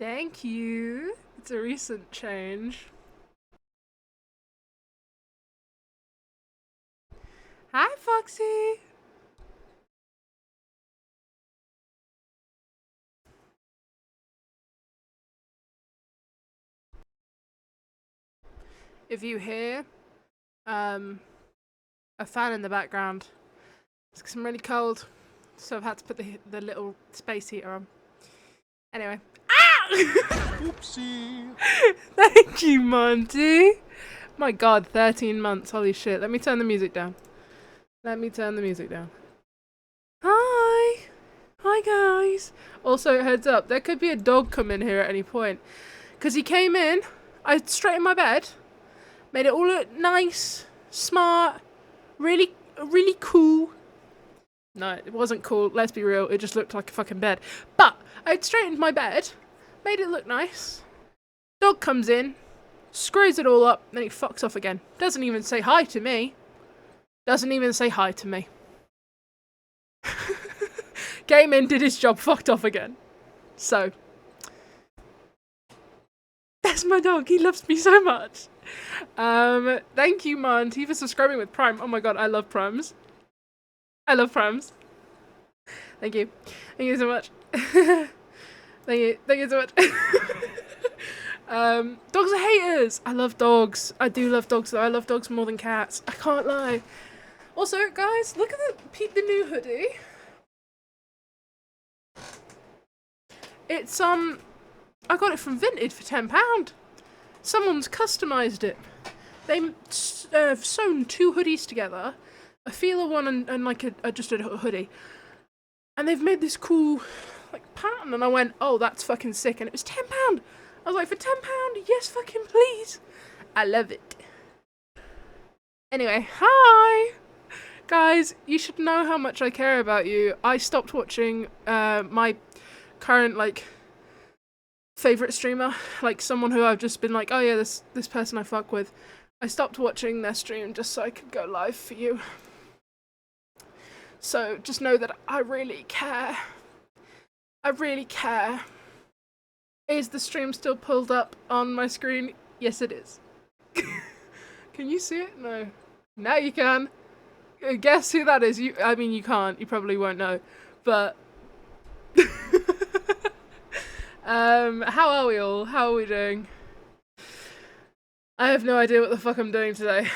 Thank you. It's a recent change. Hi, Foxy. If you hear a fan in the background, it's 'cause I'm really cold, so I've had to put the little space heater on. Anyway. Ah! Oopsie. Thank you, Monty. My god, 13 months. Holy shit. Let me turn the music down. Hi. Hi, guys. Also, heads up, there could be a dog come in here at any point. Because he came in, I straightened my bed, made it all look nice, smart, really cool. No, it wasn't cool, let's be real, it just looked like a fucking bed. But, I'd straightened my bed, made it look nice. Dog comes in, screws it all up, then he fucks off again. Doesn't even say hi to me. Came in, did his job, fucked off again. So, that's my dog, he loves me so much. Thank you, Monty, for subscribing with Prime. Oh my god, I love Primes. Thank you. Thank you so much. Thank you so much. Dogs are haters. I love dogs. I do love dogs though. I love dogs more than cats. I can't lie. Also, guys, look at the new hoodie. It's I got it from Vinted for £10. Someone's customised it. They sewn two hoodies together, a feeler one and like just a hoodie, and they've made this cool like pattern. And I went, oh, that's fucking sick. And it was £10. I was like, for £10, yes, fucking please. I love it. Anyway, hi guys. You should know how much I care about you. I stopped watching my current like favorite streamer, like someone who I've just been like, oh yeah, this person I fuck with. I stopped watching their stream just so I could go live for you. So just know that I really care. I really care. Is the stream still pulled up on my screen? Yes, it is. Can you see it? No. Now you can. Guess who that is? I mean, you can't. You probably won't know. But how are we all? How are we doing? I have no idea what the fuck I'm doing today.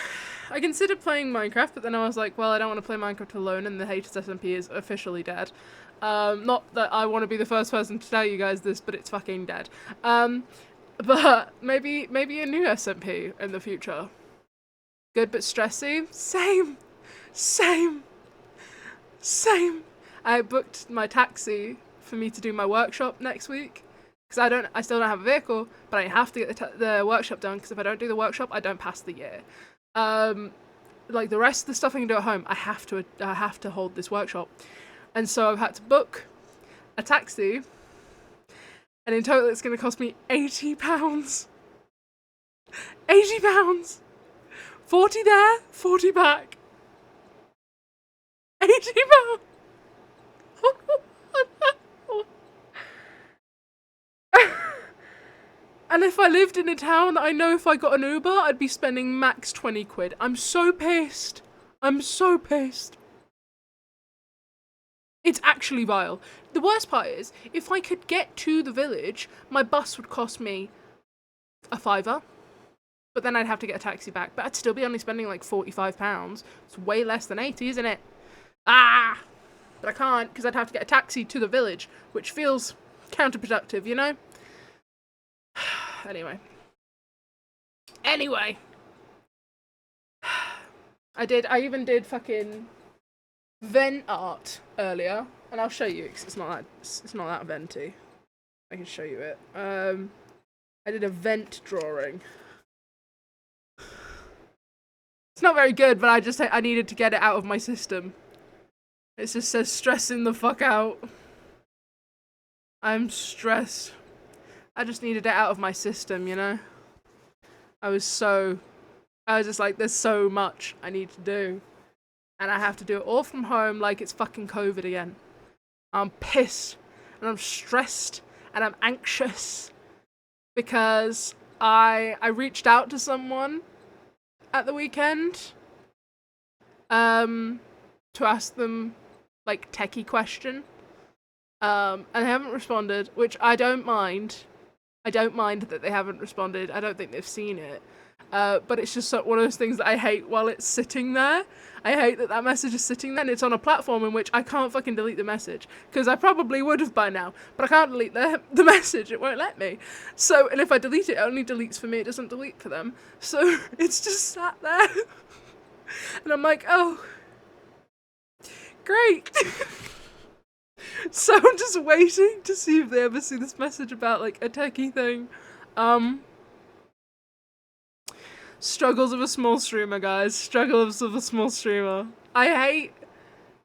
I considered playing Minecraft, but then I was like, well, I don't want to play Minecraft alone, and the haters SMP is officially dead. Not that I want to be the first person to tell you guys this, but it's fucking dead. But maybe a new SMP in the future. Good but stressy? Same. I booked my taxi for me to do my workshop next week. Because I still don't have a vehicle, but I have to get the workshop done, because if I don't do the workshop, I don't pass the year. Like the rest of the stuff I can do at home, I have to hold this workshop. And so I've had to book a taxi, and in total it's going to cost me £80. £80! 40 there, 40 back. £80! And if I lived in a town, I know if I got an Uber, I'd be spending max 20 quid. I'm so pissed. It's actually vile. The worst part is, if I could get to the village, my bus would cost me a £5. But then I'd have to get a taxi back. But I'd still be only spending like £45. It's way less than 80, isn't it? Ah! But I can't, because I'd have to get a taxi to the village, which feels counterproductive, you know? Anyway. I even did fucking vent art earlier, and I'll show you, because it's not that venty. I can show you it. I did a vent drawing. It's not very good, but I needed to get it out of my system. It just says stressing the fuck out. I'm stressed. I just needed it out of my system, you know? I was just like, there's so much I need to do. And I have to do it all from home like it's fucking COVID again. I'm pissed. And I'm stressed. And I'm anxious. because I reached out to someone at the weekend to ask them like techie question. And they haven't responded, which I don't mind. I don't mind that they haven't responded. I don't think they've seen it. But it's just one of those things that I hate while it's sitting there. I hate that message is sitting there and it's on a platform in which I can't fucking delete the message. Because I probably would have by now. But I can't delete the message. It won't let me. So, and if I delete it, it only deletes for me. It doesn't delete for them. So, it's just sat there. And I'm like, oh, great. So I'm just waiting to see if they ever see this message about like a techie thing. Struggles of a small streamer, guys. Struggles of a small streamer. I hate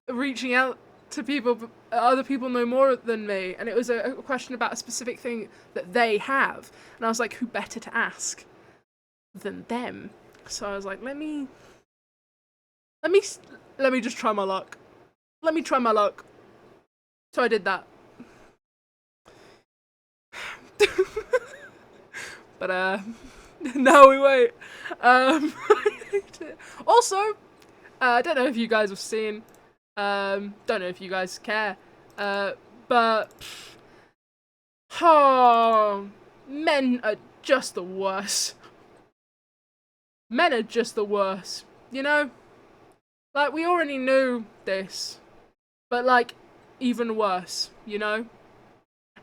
reaching out to people, other people know more than me, and it was a question about a specific thing that they have, and I was like, who better to ask than them? So I was like, let me just try my luck. Let me try my luck. So I did that. But no, we wait. I hate it. Also, I don't know if you guys have seen, don't know if you guys care, but men are just the worst. Men are just the worst, you know? Like, we already knew this, but like, even worse, you know?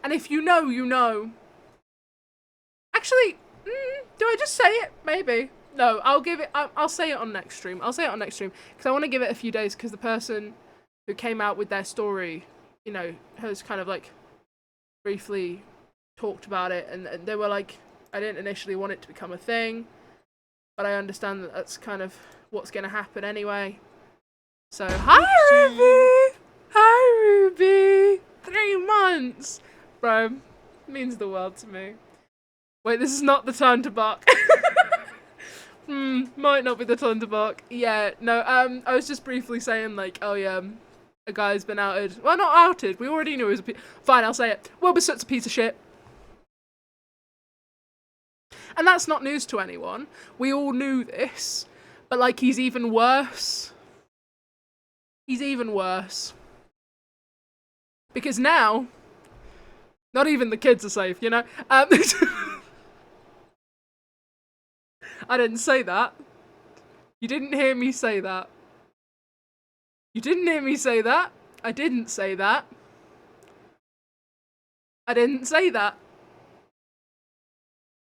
And if you know, you know. Actually, do I just say it? Maybe. No, I'll say it on next stream. I'll say it on next stream, because I want to give it a few days, because the person who came out with their story, you know, has kind of like briefly talked about it, and they were like, I didn't initially want it to become a thing, but I understand that that's kind of what's going to happen anyway. So, hi Ruby! Hi Ruby! 3 months! Bro, means the world to me. Wait, this is not the time to bark. Might not be the time to bark. Yeah, no, I was just briefly saying, like, oh yeah, a guy's been outed. Well, not outed, we already knew he was fine, I'll say it. Wilbur's a piece of shit. And that's not news to anyone. We all knew this. But, like, he's even worse. He's even worse. Because now, not even the kids are safe, you know? I didn't say that. You didn't hear me say that. You didn't hear me say that. I didn't say that. I didn't say that.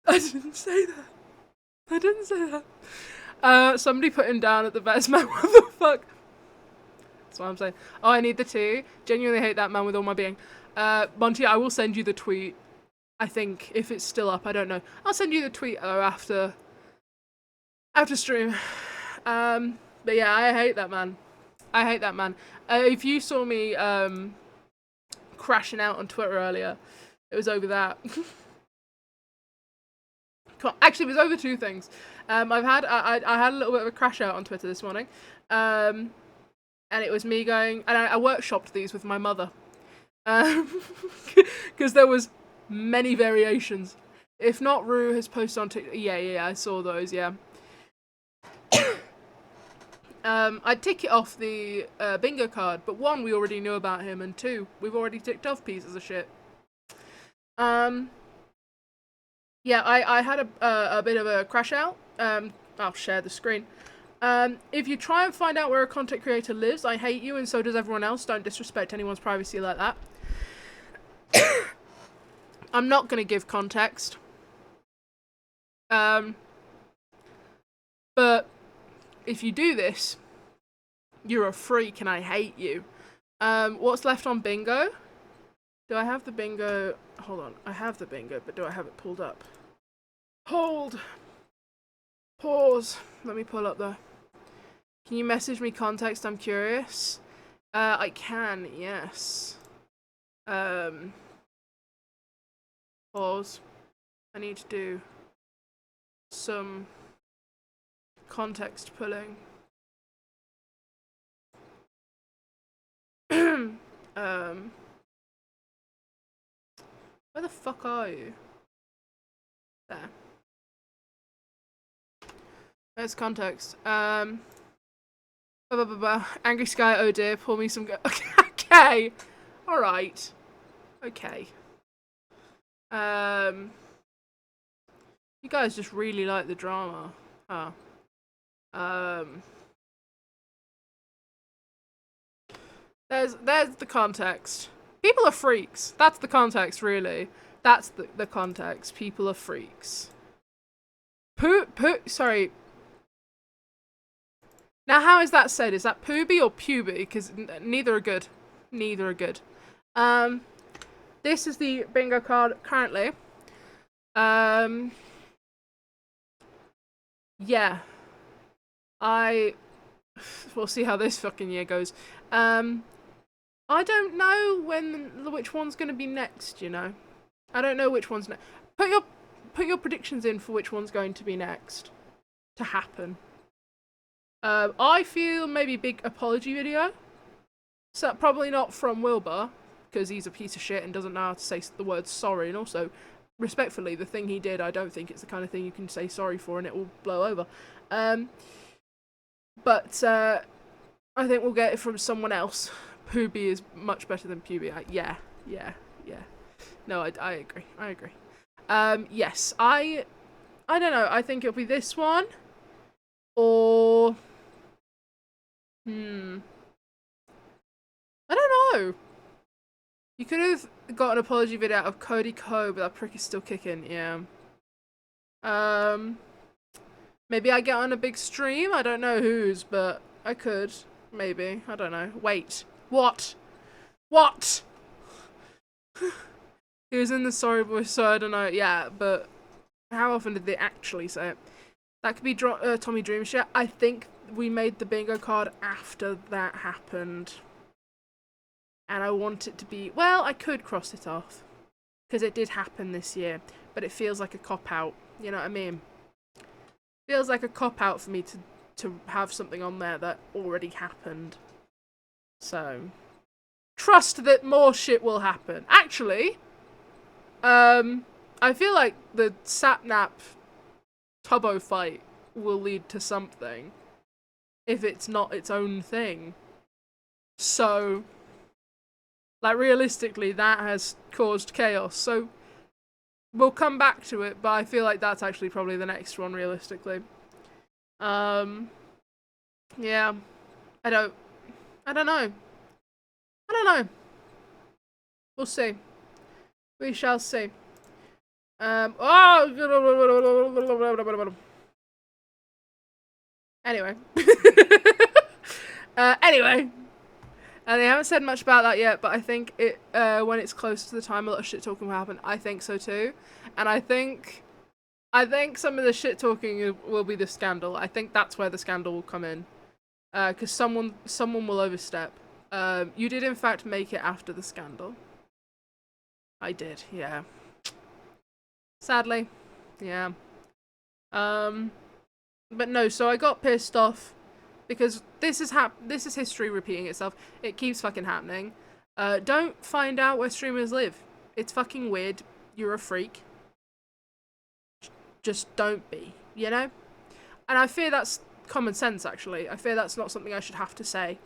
I didn't say that. I didn't say that. Somebody put him down at the best man. What the fuck? That's what I'm saying. Oh, I need the tea. Genuinely hate that man with all my being. Monty, I will send you the tweet. I think, if it's still up, I don't know. I'll send you the tweet after stream. But yeah, I hate that man. I hate that man. If you saw me crashing out on Twitter earlier, it was over that. Actually, it was over 2 things. I had a little bit of a crash out on Twitter this morning. And it was me going, and I workshopped these with my mother. Because there was many variations. If not, Rue has posted on TikTok. Yeah, I saw those, yeah. I'd tick it off the bingo card, but 1, we already knew about him, and 2, we've already ticked off pieces of shit. Yeah, I had a bit of a crash out. I'll share the screen. If you try and find out where a content creator lives, I hate you, and so does everyone else. Don't disrespect anyone's privacy like that. I'm not going to give context. But if you do this, you're a freak and I hate you. What's left on bingo? Do I have the bingo? Hold on. I have the bingo, but do I have it pulled up? Hold. Pause. Let me pull up the... Can you message me context? I'm curious. I can, yes. Pause. I need to do some context pulling. Where the fuck are you? There. There's context. Angry Sky, oh dear, pour me some okay. Alright. Okay. You guys just really like the drama. Huh. There's the context. People are freaks. That's the context, really. That's the context. People are freaks. Sorry. Now, how is that said? Is that pooby or puby? Because neither are good. Neither are good. This is the bingo card currently. Yeah. We'll see how this fucking year goes. I don't know which one's going to be next, you know. I don't know which one's next. Put your predictions in for which one's going to be next to happen. I feel maybe big apology video. So probably not from Wilbur, because he's a piece of shit and doesn't know how to say the word sorry, and also, respectfully, the thing he did, I don't think it's the kind of thing you can say sorry for and it will blow over. But I think we'll get it from someone else. Pooby is much better than Puby. Yeah. No, I agree. Yes, I don't know. I think it'll be this one, or I don't know. You could have got an apology video out of Cody Ko, but that prick is still kicking. Yeah. Maybe I get on a big stream. I don't know whose, but I could. Maybe. I don't know. Wait. What? He was in the sorry voice, so I don't know. Yeah, but how often did they actually say it? That could be Tommy Dream shit. I think we made the bingo card after that happened. And I want it to be... Well, I could cross it off. Because it did happen this year. But it feels like a cop-out. You know what I mean? Feels like a cop-out for me to have something on there that already happened. So... Trust that more shit will happen. Actually... I feel like the Sapnap Tubbo fight will lead to something. If it's not its own thing. So... Like, realistically, that has caused chaos, so we'll come back to it, but I feel like that's actually probably the next one, realistically. Yeah. I don't know. We'll see. We shall see. Anyway. Anyway. They haven't said much about that yet, but I think it when it's close to the time, a lot of shit talking will happen. I think so too, and I think some of the shit talking will be the scandal. I think that's where the scandal will come in, because someone will overstep. You did in fact make it after the scandal. I did, yeah. Sadly, yeah. But no, so I got pissed off. Because this is history repeating itself. It keeps fucking happening. Don't find out where streamers live. It's fucking weird. You're a freak. Just don't be, you know? And I fear that's common sense, actually. I fear that's not something I should have to say.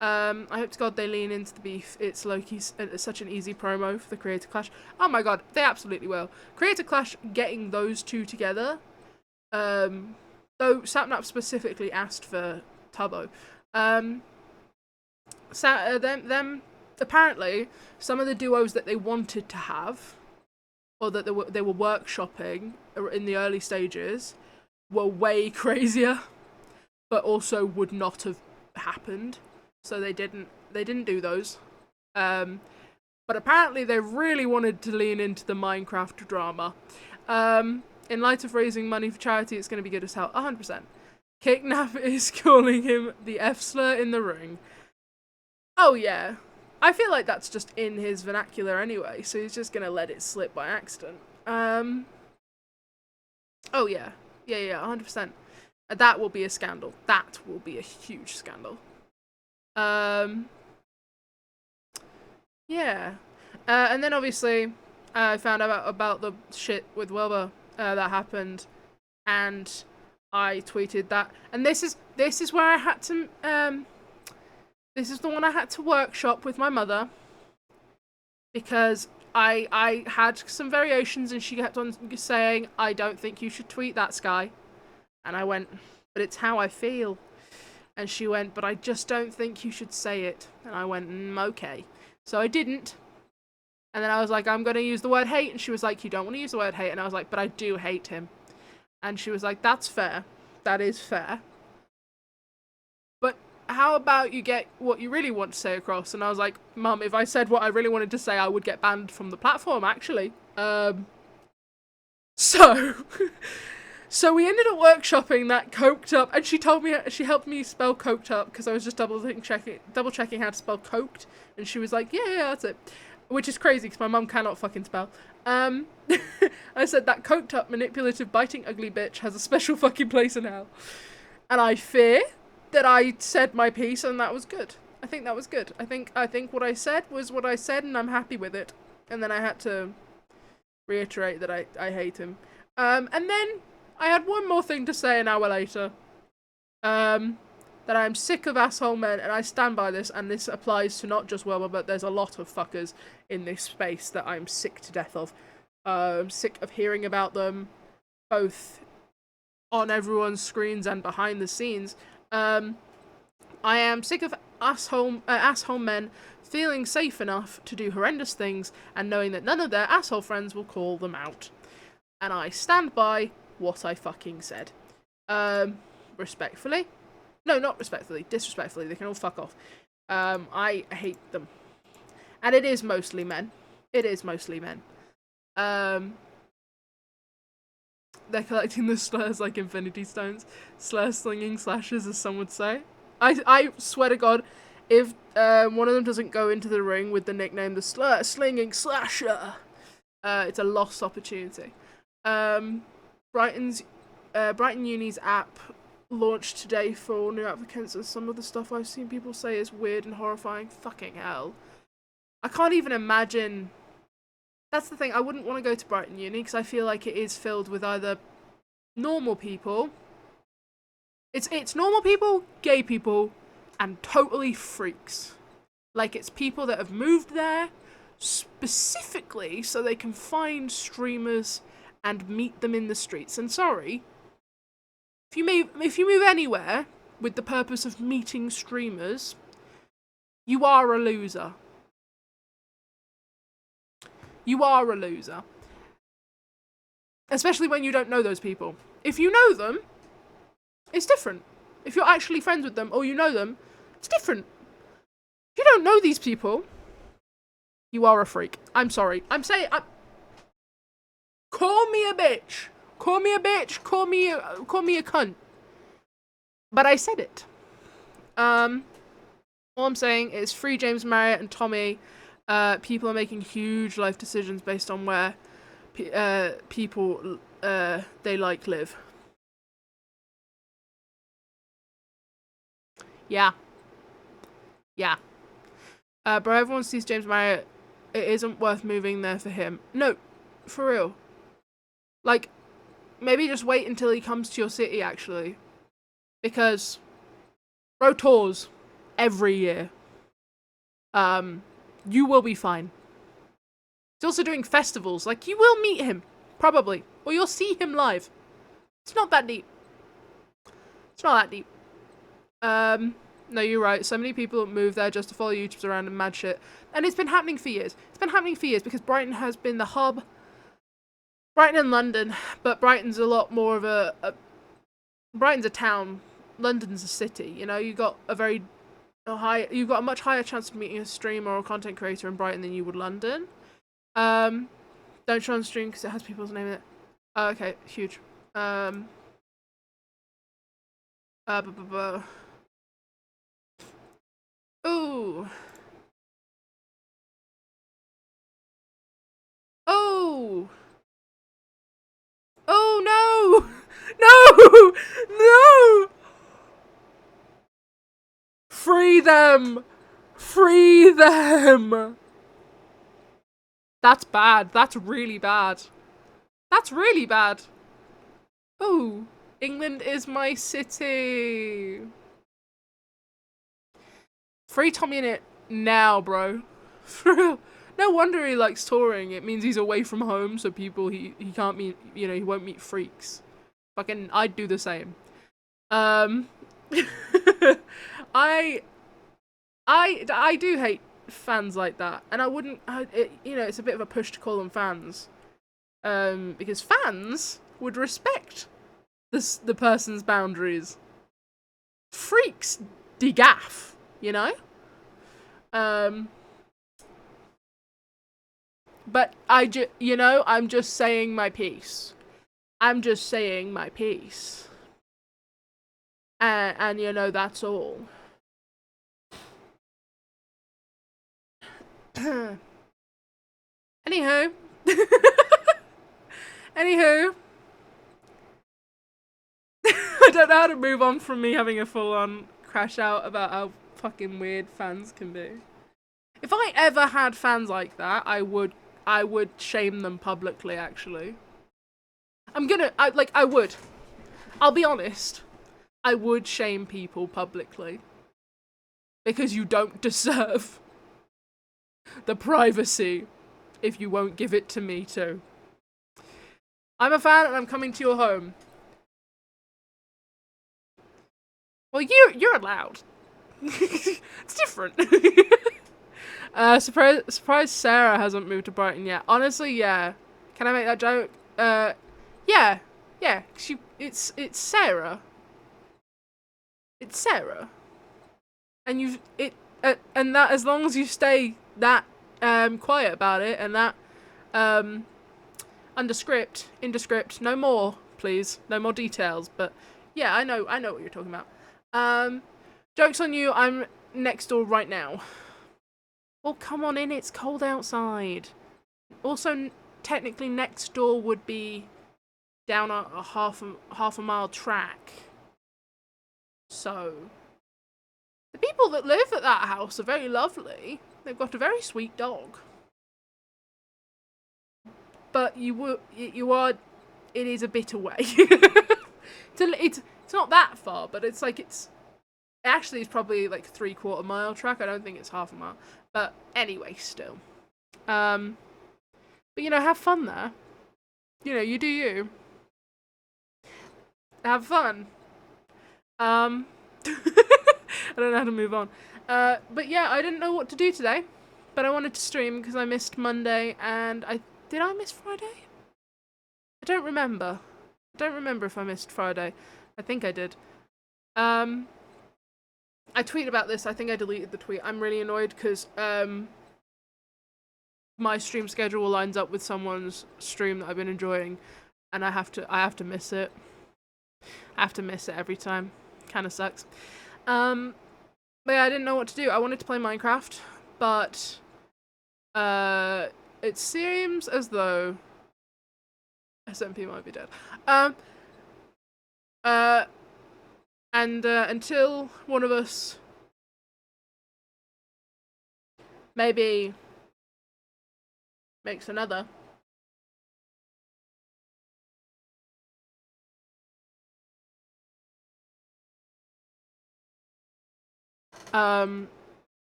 I hope to God they lean into the beef. It's Loki's such an easy promo for the Creator Clash. Oh my god, they absolutely will. Creator Clash getting those two together. Though Sapnap specifically asked for Tubbo. Them apparently some of the duos that they wanted to have, or that they were workshopping in the early stages, were way crazier, but also would not have happened. So they didn't do those. But apparently they really wanted to lean into the Minecraft drama. In light of raising money for charity, it's going to be good as hell. 100%. Kicknap is calling him the F-slur in the ring. Oh, yeah. I feel like that's just in his vernacular anyway, so he's just going to let it slip by accident. Oh, yeah. Yeah, 100%. That will be a scandal. That will be a huge scandal. Yeah. And then, obviously, I found out about the shit with Wilbur that happened, and I tweeted that. And this is where I had to this is the one I had to workshop with my mother, because I had some variations and she kept on saying, I don't think you should tweet that, Sky. And I went, but it's how I feel. And she went, but I just don't think you should say it. And I went, okay. So I didn't. And then I was like, I'm going to use the word hate. And she was like, you don't want to use the word hate. And I was like, but I do hate him. And she was like, that's fair. That is fair. But how about you get what you really want to say across? And I was like, Mum, if I said what I really wanted to say, I would get banned from the platform, actually. So... So we ended up workshopping that coked up, and she helped me spell coked up, because I was just double checking how to spell coked, and she was like, yeah, that's it. Which is crazy, because my mum cannot fucking spell. I said, that coked up, manipulative, biting, ugly bitch has a special fucking place in hell. And I fear that I said my piece, and that was good. I think that was good. I think what I said was what I said, and I'm happy with it. And then I had to reiterate that I hate him. And then I had one more thing to say an hour later. That I'm sick of asshole men, and I stand by this, and this applies to not just Wilbur, but there's a lot of fuckers in this space that I'm sick to death of. I'm sick of hearing about them, both on everyone's screens and behind the scenes. I am sick of asshole men feeling safe enough to do horrendous things, and knowing that none of their asshole friends will call them out. And I stand by what I fucking said. Respectfully. No, not respectfully. Disrespectfully. They can all fuck off. I hate them. And it is mostly men. It is mostly men. They're collecting the slurs like Infinity Stones. Slur slinging slashers, as some would say. I swear to God, if one of them doesn't go into the ring with the nickname the slur slinging slasher, it's a lost opportunity. Brighton Uni's app launched today for all new applicants, and some of the stuff I've seen people say is weird and horrifying. Fucking hell. I can't even imagine. That's the thing, I wouldn't want to go to Brighton Uni, because I feel like it is filled with either normal people. It's normal people, gay people, and totally freaks. Like, it's people that have moved there specifically so they can find streamers and meet them in the streets. And sorry, if you move anywhere with the purpose of meeting streamers, you are a loser. You are a loser. Especially when you don't know those people. If you know them, it's different. If you're actually friends with them or you know them, it's different. If you don't know these people, you are a freak. I'm sorry. I'm saying... Call me a bitch. Call me a bitch. Call me a cunt. But I said it. All I'm saying is free James Marriott and Tommy. People are making huge life decisions based on where people they live. Yeah. Yeah. But everyone sees James Marriott. It isn't worth moving there for him. No, for real. Like, maybe just wait until he comes to your city, actually. Because Pro Tours every year. You will be fine. He's also doing festivals. Like, you will meet him, probably. Or you'll see him live. It's not that deep. It's not that deep. No, you're right. So many people move there just to follow YouTubers around and mad shit. And it's been happening for years. It's been happening for years because Brighton has been the hub. Brighton and London, but Brighton's a lot more of a Brighton's a town. London's a city. You know, you've got a much higher chance of meeting a streamer or a content creator in Brighton than you would London. Don't try on stream because it has people's name in it. Okay, huge. Ooh. Oh. Oh no! No! No! Free them! Free them! That's bad. That's really bad. That's really bad. Oh, England is my city. Free Tommy in it now, bro. For real. No wonder he likes touring. It means he's away from home, so people he can't meet. You know, he won't meet freaks. Fucking, I'd do the same. I do hate fans like that, and I wouldn't. You know, it's a bit of a push to call them fans, because fans would respect the person's boundaries. Freaks degaff, you know. But you know, I'm just saying my piece. I'm just saying my piece. And you know, that's all. Anywho. Anywho. I don't know how to move on from me having a full-on crash out about how fucking weird fans can be. If I ever had fans like that, I would shame them publicly, actually. I would. I'll be honest. I would shame people publicly. Because you don't deserve the privacy if you won't give it to me too. I'm a fan and I'm coming to your home. Well, you're allowed. It's different. Surprise Sarah hasn't moved to Brighton yet. Honestly, yeah. Can I make that joke? Yeah. It's Sarah. It's Sarah. And and that, as long as you stay that quiet about it and that indescript, no more, please, no more details. But yeah, I know what you're talking about. Joke's on you, I'm next door right now. Well, come on in, it's cold outside. Also, technically next door would be down a half a mile track. So, the people that live at that house are very lovely. They've got a very sweet dog. But it is a bit away. It's not that far, but it's like actually it's probably like 3/4 mile track. I don't think it's half a mile. But anyway, still. But you know, have fun there. You know, you do you. Have fun. I don't know how to move on. But yeah, I didn't know what to do today. But I wanted to stream because I missed Monday and did I miss Friday? I don't remember. I don't remember if I missed Friday. I think I did. I tweeted about this. I think I deleted the tweet. I'm really annoyed because my stream schedule lines up with someone's stream that I've been enjoying, and I have to miss it. I have to miss it every time. Kind of sucks. But yeah, I didn't know what to do. I wanted to play Minecraft, but it seems as though SMP might be dead. And until one of us maybe makes another,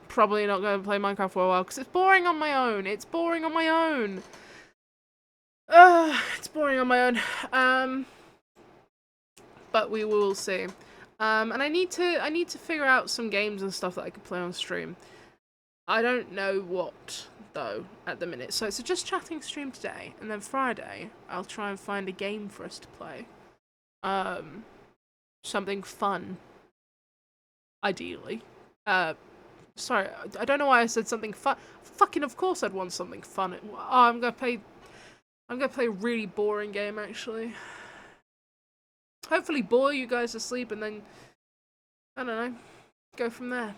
probably not going to play Minecraft for a while because it's boring on my own. It's boring on my own. It's boring on my own. But we will see. And I need to figure out some games and stuff that I could play on stream. I don't know what though at the minute. So it's a just chatting stream today, and then Friday I'll try and find a game for us to play. Something fun. Ideally. Sorry, I don't know why I said something fun. Fucking of course I'd want something fun. I'm gonna play a really boring game actually. Hopefully bore you guys to sleep and then, I don't know, go from there.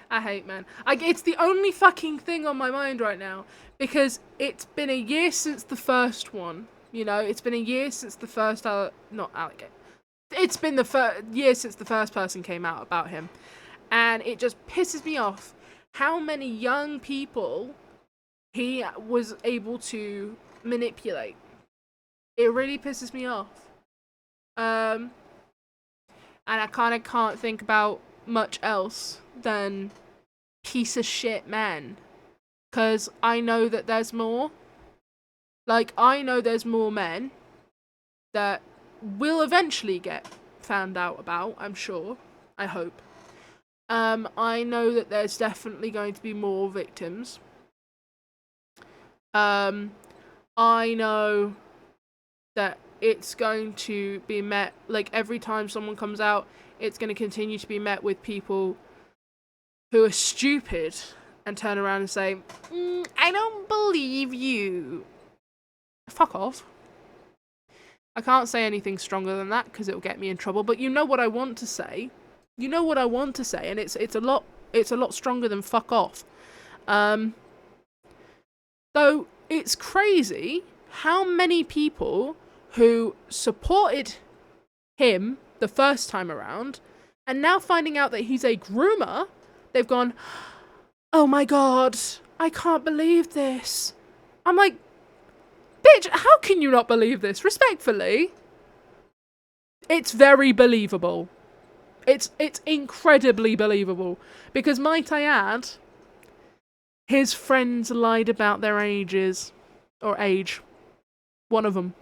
I hate, man. It's the only fucking thing on my mind right now, because it's been a year since the first one, you know? It's been a year since the first, not Alligator. It's been the year since the first person came out about him. And it just pisses me off how many young people he was able to manipulate. It really pisses me off. And I kind of can't think about much else than piece of shit men. Because I know that there's more. Like, I know there's more men that will eventually get found out about, I'm sure. I hope. I know that there's definitely going to be more victims. I know that it's going to be met, like, every time someone comes out, it's going to continue to be met with people who are stupid and turn around and say, I don't believe you. Fuck off. I can't say anything stronger than that because it'll get me in trouble, but you know what I want to say. You know what I want to say, and it's a lot stronger than fuck off. Though it's crazy how many people who supported him the first time around and now finding out that he's a groomer, they've gone, oh my god, I can't believe this. I'm like, bitch, how can you not believe this? Respectfully, it's very believable. It's incredibly believable. Because might I add, his friends lied about their ages. Or age. One of them.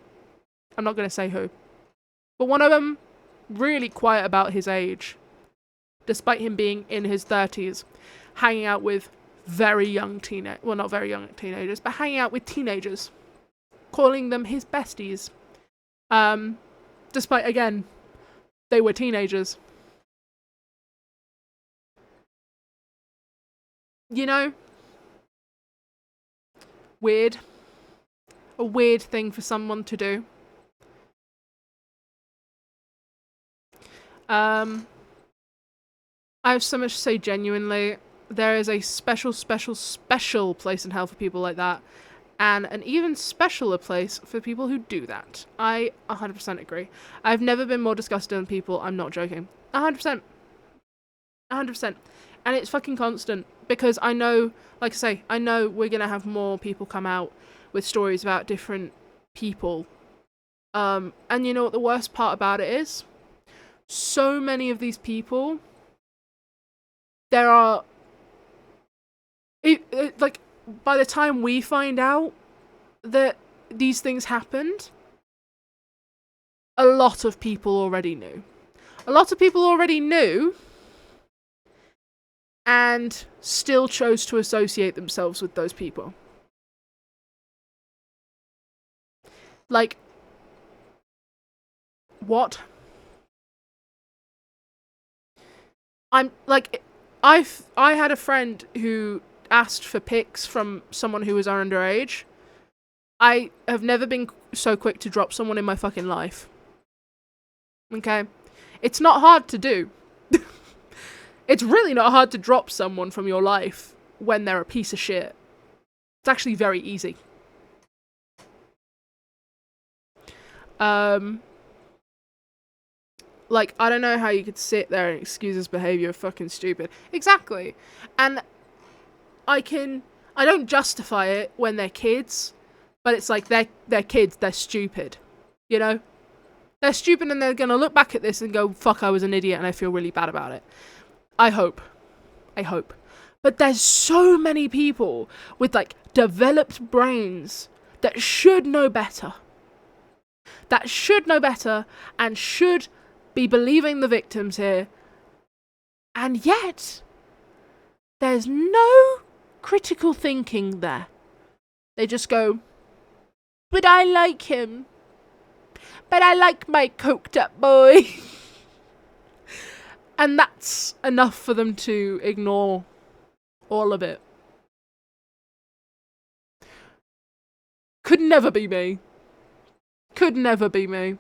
I'm not going to say who. But one of them, really quiet about his age. Despite him being in his 30s. Hanging out with very young well, not very young teenagers, but hanging out with teenagers. Calling them his besties. Despite, again, they were teenagers. You know? Weird. A weird thing for someone to do. I have so much to say genuinely. There is a special place in hell for people like that. And an even specialer place for people who do that. I 100% agree. I've never been more disgusted than people. I'm not joking. 100%. 100%. And it's fucking constant. Because I know, like I say, I know we're going to have more people come out with stories about different people. And you know what the worst part about it is? So many of these people, there are... like, by the time we find out that these things happened, a lot of people already knew. A lot of people already knew and still chose to associate themselves with those people. Like, what? I'm, like, I had a friend who asked for pics from someone who was underage. I have never been so quick to drop someone in my fucking life. Okay? It's not hard to do. It's really not hard to drop someone from your life when they're a piece of shit. It's actually very easy. Like, I don't know how you could sit there and excuse his behavior fucking stupid. Exactly. And I don't justify it when they're kids, but it's like they're kids, they're stupid. You know? They're stupid and they're gonna look back at this and go, fuck, I was an idiot and I feel really bad about it. I hope. But there's so many people with, like, developed brains that should know better. That should know better and should be believing the victims here. And yet, there's no critical thinking there. They just go, but I like him. But I like my coked up boy. And that's enough for them to ignore all of it. Could never be me. Could never be me.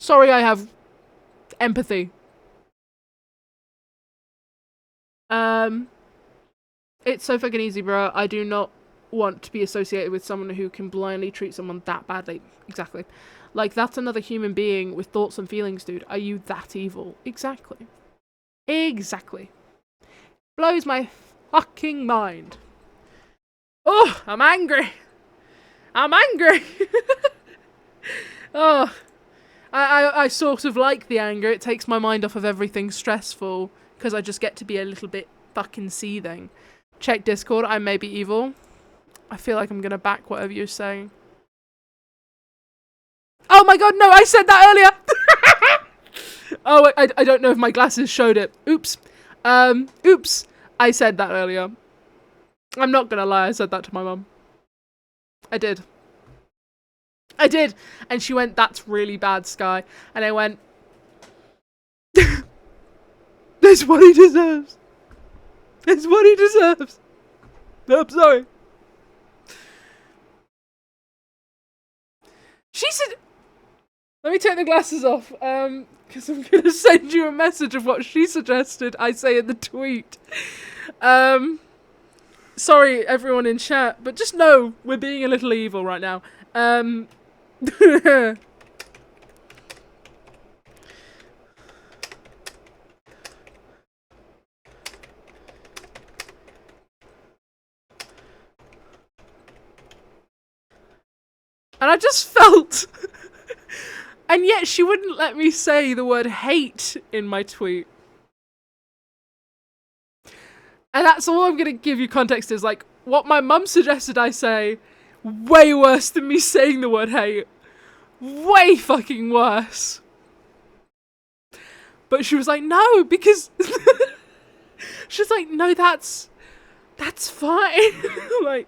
Sorry, I have empathy. It's so fucking easy, bro. I do not want to be associated with someone who can blindly treat someone that badly. Exactly. Like, that's another human being with thoughts and feelings, dude. Are you that evil? Exactly. Exactly. Blows my fucking mind. Oh, I'm angry. I'm angry. Oh, I sort of like the anger. It takes my mind off of everything stressful because I just get to be a little bit fucking seething. Check Discord. I may be evil. I feel like I'm gonna back whatever you're saying. Oh my god, no, I said that earlier. Oh, I don't know if my glasses showed it. Oops. Oops. I said that earlier. I'm not gonna lie, I said that to my mum. I did. I did. And she went, that's really bad, Sky. And I went, that's what he deserves. That's what he deserves. No, I'm sorry. She said, let me take the glasses off, because I'm going to send you a message of what she suggested I say in the tweet. Sorry, everyone in chat, but just know we're being a little evil right now. And I just felt... And yet she wouldn't let me say the word hate in my tweet. And that's all I'm going to give you context is, like, what my mum suggested I say, way worse than me saying the word hate. Way fucking worse. But she was like, no, because... She's like, no, that's fine. Like,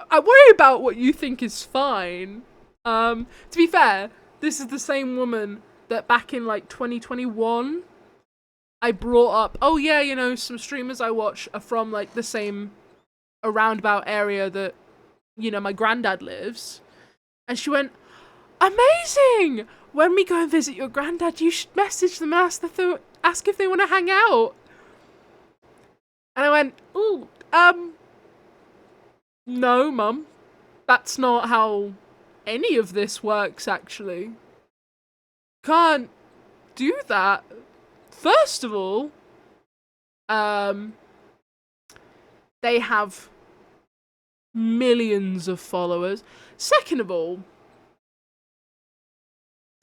I worry about what you think is fine. To be fair, this is the same woman that back in, like, 2021... I brought up, oh yeah, you know, some streamers I watch are from, like, the same roundabout area that, you know, my granddad lives. And she went, amazing! When we go and visit your granddad, you should message them and ask if they want to hang out. And I went, ooh, no, Mum. That's not how any of this works, actually. Can't do that. First of all, they have millions of followers. Second of all,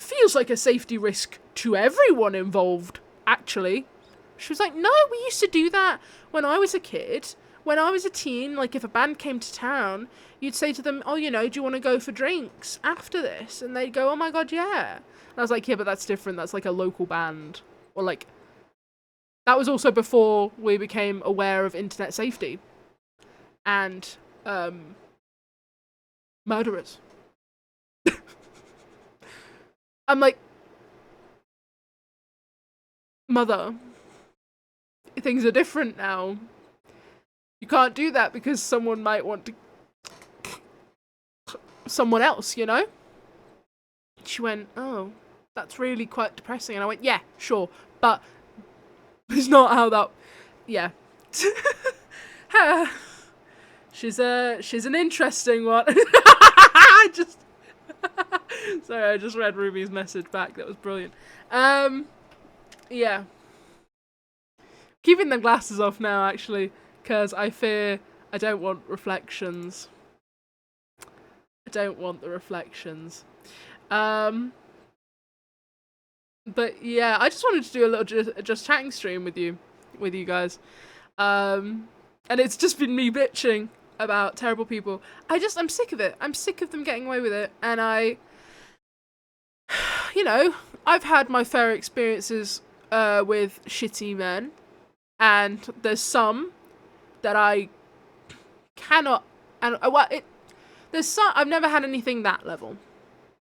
feels like a safety risk to everyone involved, actually. She was like, no, we used to do that when I was a kid. When I was a teen, like, if a band came to town, you'd say to them, oh, you know, do you want to go for drinks after this? And they'd go, oh my god, yeah. And I was like, yeah, but that's different. That's like a local band. Or, like, that was also before we became aware of internet safety. And, murderers. I'm like, Mother, things are different now. You can't do that because someone might want to... someone else, you know? She went, oh, that's really quite depressing. And I went, yeah, sure, but it's not how that... Yeah. She's an interesting one. I just... Sorry, I just read Ruby's message back. That was brilliant. Yeah. Keeping the glasses off now, actually, because I fear I don't want reflections. I don't want the reflections. But yeah, I just wanted to do a little just chatting stream with you guys. And it's just been me bitching about terrible people. I'm sick of it. I'm sick of them getting away with it. And you know, I've had my fair experiences with shitty men. And there's some that I cannot, and there's some, I've never had anything that level.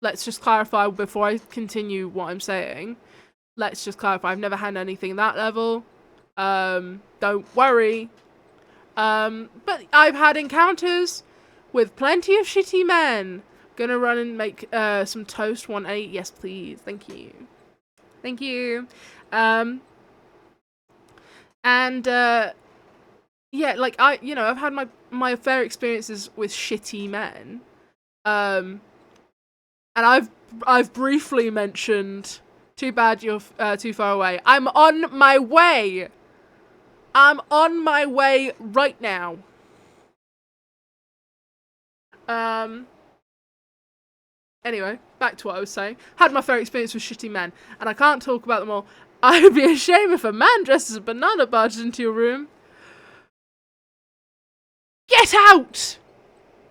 Let's just clarify before I continue what I'm saying. Let's just clarify, I've never had anything that level. Don't worry. But I've had encounters with plenty of shitty men. Gonna run and make some toast 1-8. Yes, please. Thank you. Thank you. Yeah, like, I've had my fair experiences with shitty men. And I've briefly mentioned, too bad you're too far away. I'm on my way. I'm on my way right now. Anyway, back to what I was saying. Had my fair experience with shitty men, and I can't talk about them all. I would be ashamed if a man dressed as a banana barged into your room. Get out!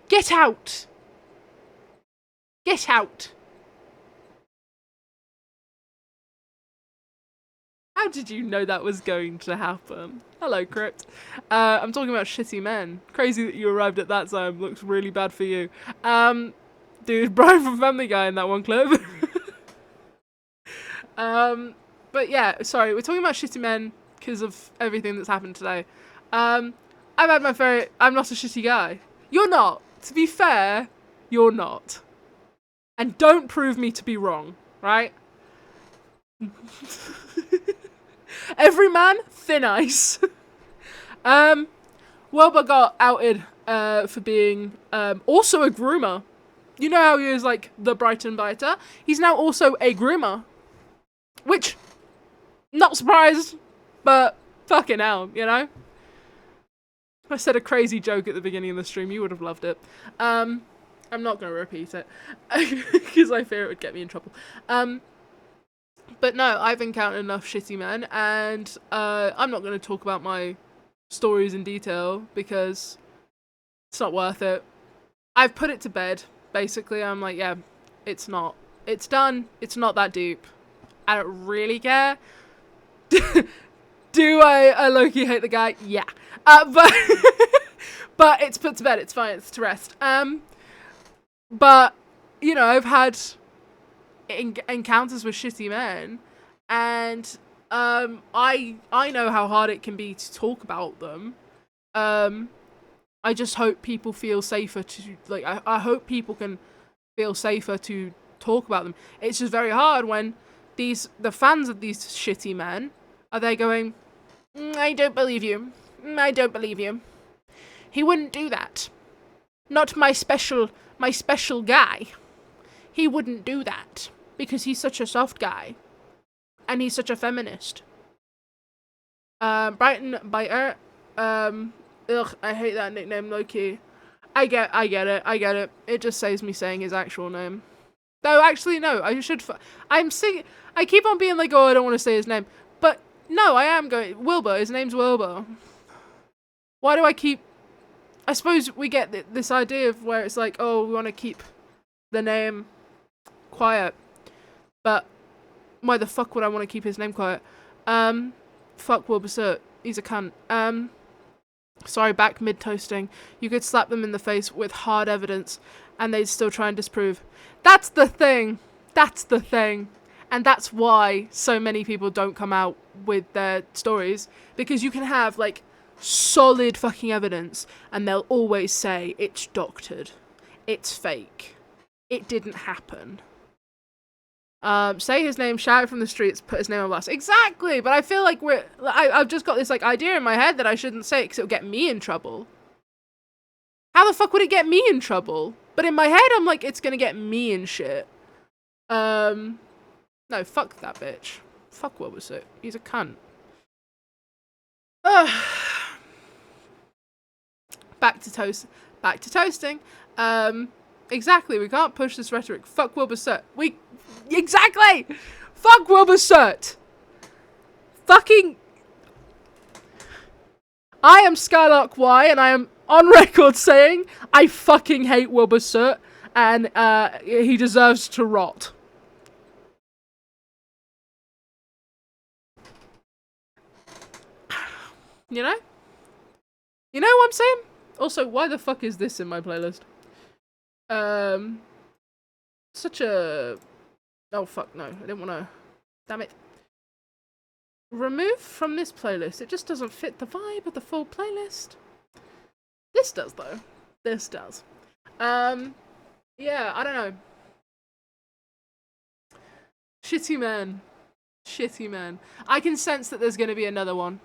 Get out! Get out! How did you know that was going to happen? Hello, Crypt. I'm talking about shitty men. Crazy that you arrived at that time. Looks really bad for you. Dude, Brian from Family Guy in that one clip. But yeah, sorry, we're talking about shitty men because of everything that's happened today. I've had my favorite. I'm not a shitty guy. You're not. To be fair, you're not. And don't prove me to be wrong, right? Every man, thin ice. Wilbur got outed for being also a groomer. You know how he was like the Brighton biter? He's now also a groomer. Which, not surprised, but fucking hell, you know? I said a crazy joke at the beginning of the stream, you would have loved it. I'm not going to repeat it, because I fear it would get me in trouble. But no, I've encountered enough shitty men, and I'm not going to talk about my stories in detail, because it's not worth it. I've put it to bed, basically. I'm like, yeah, it's not. It's done. It's not that deep. I don't really care. Do I low-key hate the guy? Yeah. But but it's put to bed. It's fine. It's to rest. But, you know, I've had encounters with shitty men, and I know how hard it can be to talk about them. I just hope people feel safer to, like, I hope people can feel safer to talk about them. It's just very hard when the fans of these shitty men are there going, I don't believe you. I don't believe you. He wouldn't do that. Not my special guy. He wouldn't do that because he's such a soft guy. And he's such a feminist. Brighton Biter. Ugh, I hate that nickname, low-key. I get it. It just saves me saying his actual name. Though, actually, no, I should... I keep on being like, oh, I don't want to say his name. But, no, I am going... Wilbur, his name's Wilbur. Why do I keep... I suppose we get this idea of where it's like, oh, we want to keep the name quiet. But, why the fuck would I want to keep his name quiet? Fuck Wilbur Surt. He's a cunt. Sorry, back mid-toasting. You could slap them in the face with hard evidence, and they'd still try and disprove. That's the thing. That's the thing. And that's why so many people don't come out with their stories. Because you can have, like, solid fucking evidence, and they'll always say, it's doctored. It's fake. It didn't happen. Say his name, shout it from the streets, put his name on blast. Exactly, but I feel like I've just got this like idea in my head that I shouldn't say it because it'll get me in trouble. How the fuck would it get me in trouble? But in my head, I'm like, it's gonna get me in shit. No, fuck that bitch. Fuck what was it? He's a cunt. Back to toasting. Exactly, we can't push this rhetoric. Fuck Wilbur Surt. Exactly! Fuck Wilbur Surt! Fucking... I am skylarkwhy, and I am on record saying I fucking hate Wilbur Surt, and he deserves to rot. You know? You know what I'm saying? Also, why the fuck is this in my playlist? Such a... Oh, fuck, no. I didn't want to... Damn it. Remove from this playlist. It just doesn't fit the vibe of the full playlist. This does, though. This does. Yeah, I don't know. Shitty man. Shitty man. I can sense that there's going to be another one.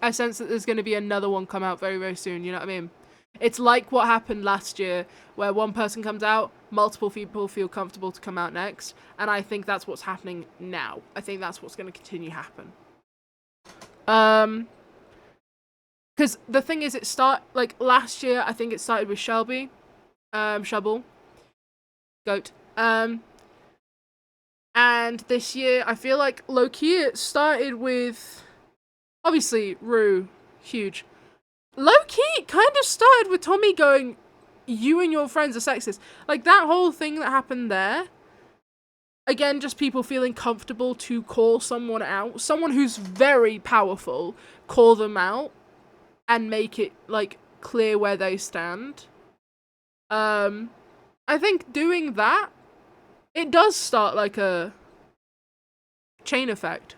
I sense that there's going to be another one come out very, very soon. You know what I mean? It's like what happened last year, where one person comes out, multiple people feel comfortable to come out next, and I think that's what's happening now. I think that's what's going to continue to happen. Because the thing is, like, last year, I think it started with Shubble, Goat. And this year, I feel like low-key it started with, obviously, Rue, huge. Low-key, it kind of started with Tommy going, you and your friends are sexist. Like, that whole thing that happened there, again, just people feeling comfortable to call someone out, someone who's very powerful, call them out, and make it, like, clear where they stand. I think doing that, it does start like a chain effect.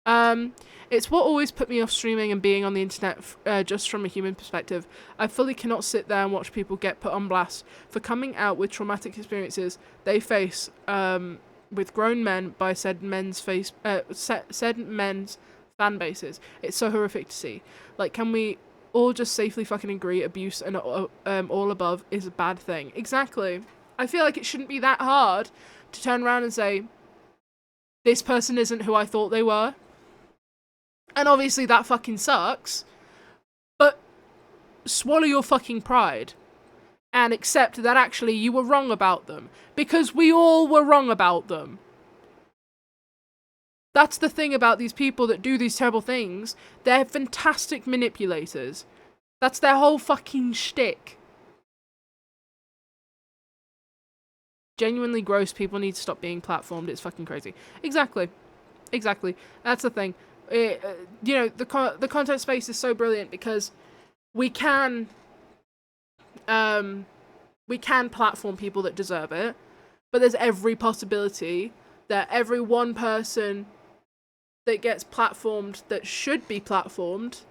It's what always put me off streaming and being on the internet, just from a human perspective. I fully cannot sit there and watch people get put on blast for coming out with traumatic experiences they face with grown men by said men's fan bases. It's so horrific to see. Like, can we all just safely fucking agree abuse and all above is a bad thing? Exactly. I feel like it shouldn't be that hard to turn around and say, this person isn't who I thought they were. And obviously that fucking sucks. But swallow your fucking pride and accept that actually you were wrong about them. Because we all were wrong about them. That's the thing about these people that do these terrible things. They're fantastic manipulators. That's their whole fucking shtick. Genuinely gross. People need to stop being platformed. It's fucking crazy. Exactly. That's the thing. You know, the content space is so brilliant because we can platform people that deserve it, but there's every possibility that every one person that gets platformed that should be platformed,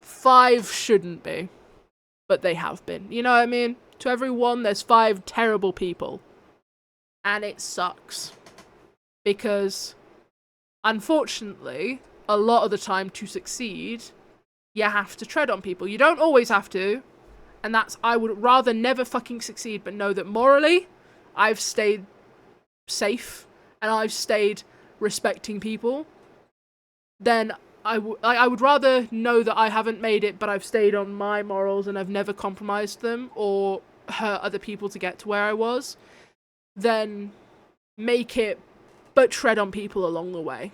5 shouldn't be, but they have been. You know what I mean? To every one, there's 5 terrible people. And it sucks. Because, unfortunately, a lot of the time to succeed, you have to tread on people. You don't always have to. And that's, I would rather never fucking succeed, but know that morally, I've stayed safe, and I've stayed respecting people, then I would rather know that I haven't made it, but I've stayed on my morals and I've never compromised them or hurt other people to get to where I was, than make it, but tread on people along the way.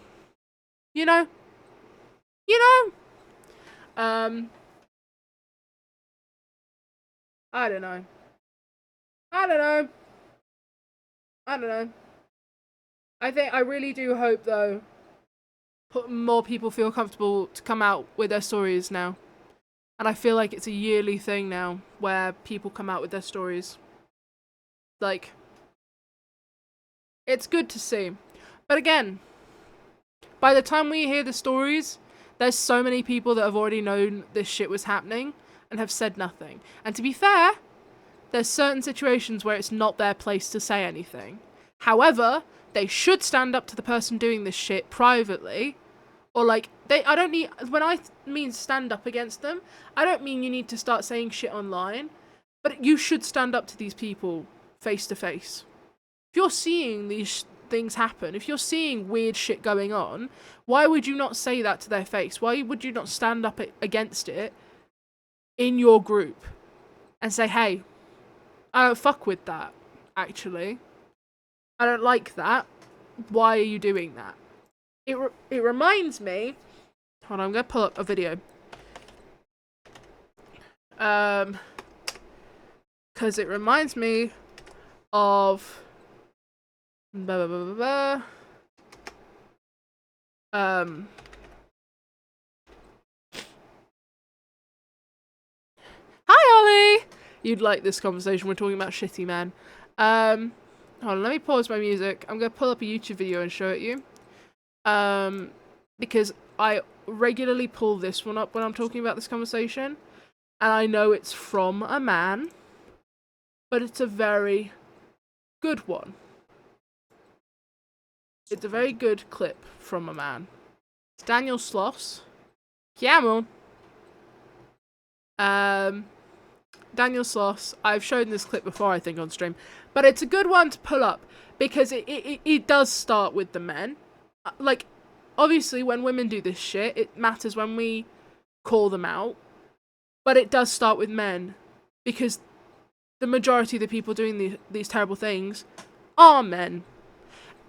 You know? I don't know. I really do hope, though, more people feel comfortable to come out with their stories now. And I feel like it's a yearly thing now, where people come out with their stories. Like, it's good to see. But again, by the time we hear the stories, there's so many people that have already known this shit was happening and have said nothing. And to be fair, there's certain situations where it's not their place to say anything. However, they should stand up to the person doing this shit privately. Or, like, when I mean stand up against them, I don't mean you need to start saying shit online. But you should stand up to these people face to face. If you're seeing these things happen, if you're seeing weird shit going on, why would you not say that to their face? Why would you not stand up against it in your group and say, hey, I don't fuck with that, actually. I don't like that. Why are you doing that? It reminds me... Hold on, I'm going to pull up a video. Because it reminds me of... Hi, Ollie! You'd like this conversation. We're talking about shitty men. Hold on, let me pause my music. I'm going to pull up a YouTube video and show it you. Because I regularly pull this one up when I'm talking about this conversation. And I know it's from a man. But it's a very good one. It's a very good clip from a man. It's Daniel Sloss. Come on. Daniel Sloss. I've shown this clip before, I think, on stream. But it's a good one to pull up. Because it does start with the men. Like, obviously, when women do this shit, it matters when we call them out. But it does start with men, because the majority of the people doing these terrible things are men.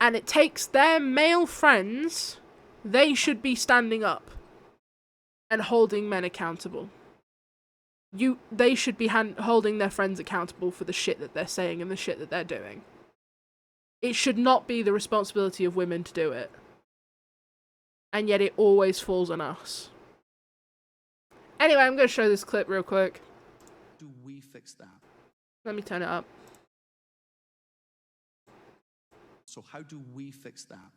And it takes their male friends, they should be standing up and holding men accountable. They should be holding their friends accountable for the shit that they're saying and the shit that they're doing. It should not be the responsibility of women to do it. And yet it always falls on us. Anyway, I'm going to show this clip real quick. Do we fix that? Let me turn it up. So how do we fix that?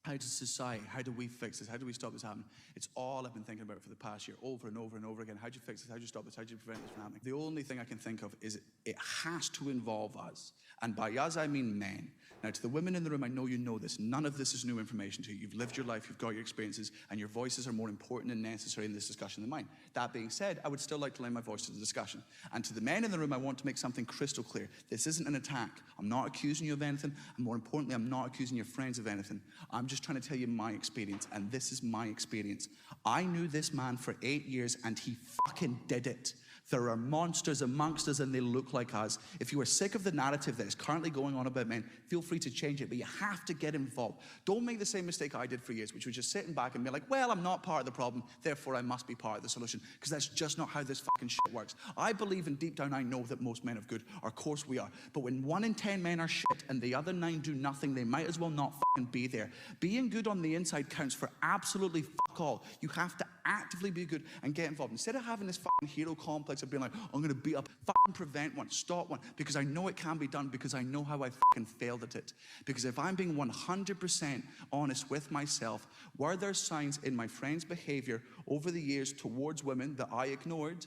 How does society, how do we fix this? How do we stop this happening? It's all I've been thinking about for the past year, over and over and over again. How do you fix this? How do you stop this? How do you prevent this from happening? The only thing I can think of is it has to involve us. And by us, I mean men. Now, to the women in the room, I know you know this. None of this is new information to you. You've lived your life, you've got your experiences, and your voices are more important and necessary in this discussion than mine. That being said, I would still like to lend my voice to the discussion. And to the men in the room, I want to make something crystal clear. This isn't an attack. I'm not accusing you of anything, and more importantly, I'm not accusing your friends of anything. I'm just trying to tell you my experience, and this is my experience. I knew this man for 8 years, and he fucking did it. There are monsters amongst us and they look like us. If you are sick of the narrative that is currently going on about men, feel free to change it, but you have to get involved. Don't make the same mistake I did for years, which was just sitting back and be like, well, I'm not part of the problem, therefore I must be part of the solution, because that's just not how this fucking shit works. I believe, and deep down I know that most men are good, of course we are, but when 1 in 10 men are shit and the other 9 do nothing, they might as well not fucking be there. Being good on the inside counts for absolutely fuck all. You have to actively be good and get involved. Instead of having this fucking hero complex of being like, I'm going to beat up, fucking prevent one, stop one, because I know it can be done, because I know how I fucking failed at it. Because if I'm being 100% honest with myself, were there signs in my friend's behavior over the years towards women that I ignored?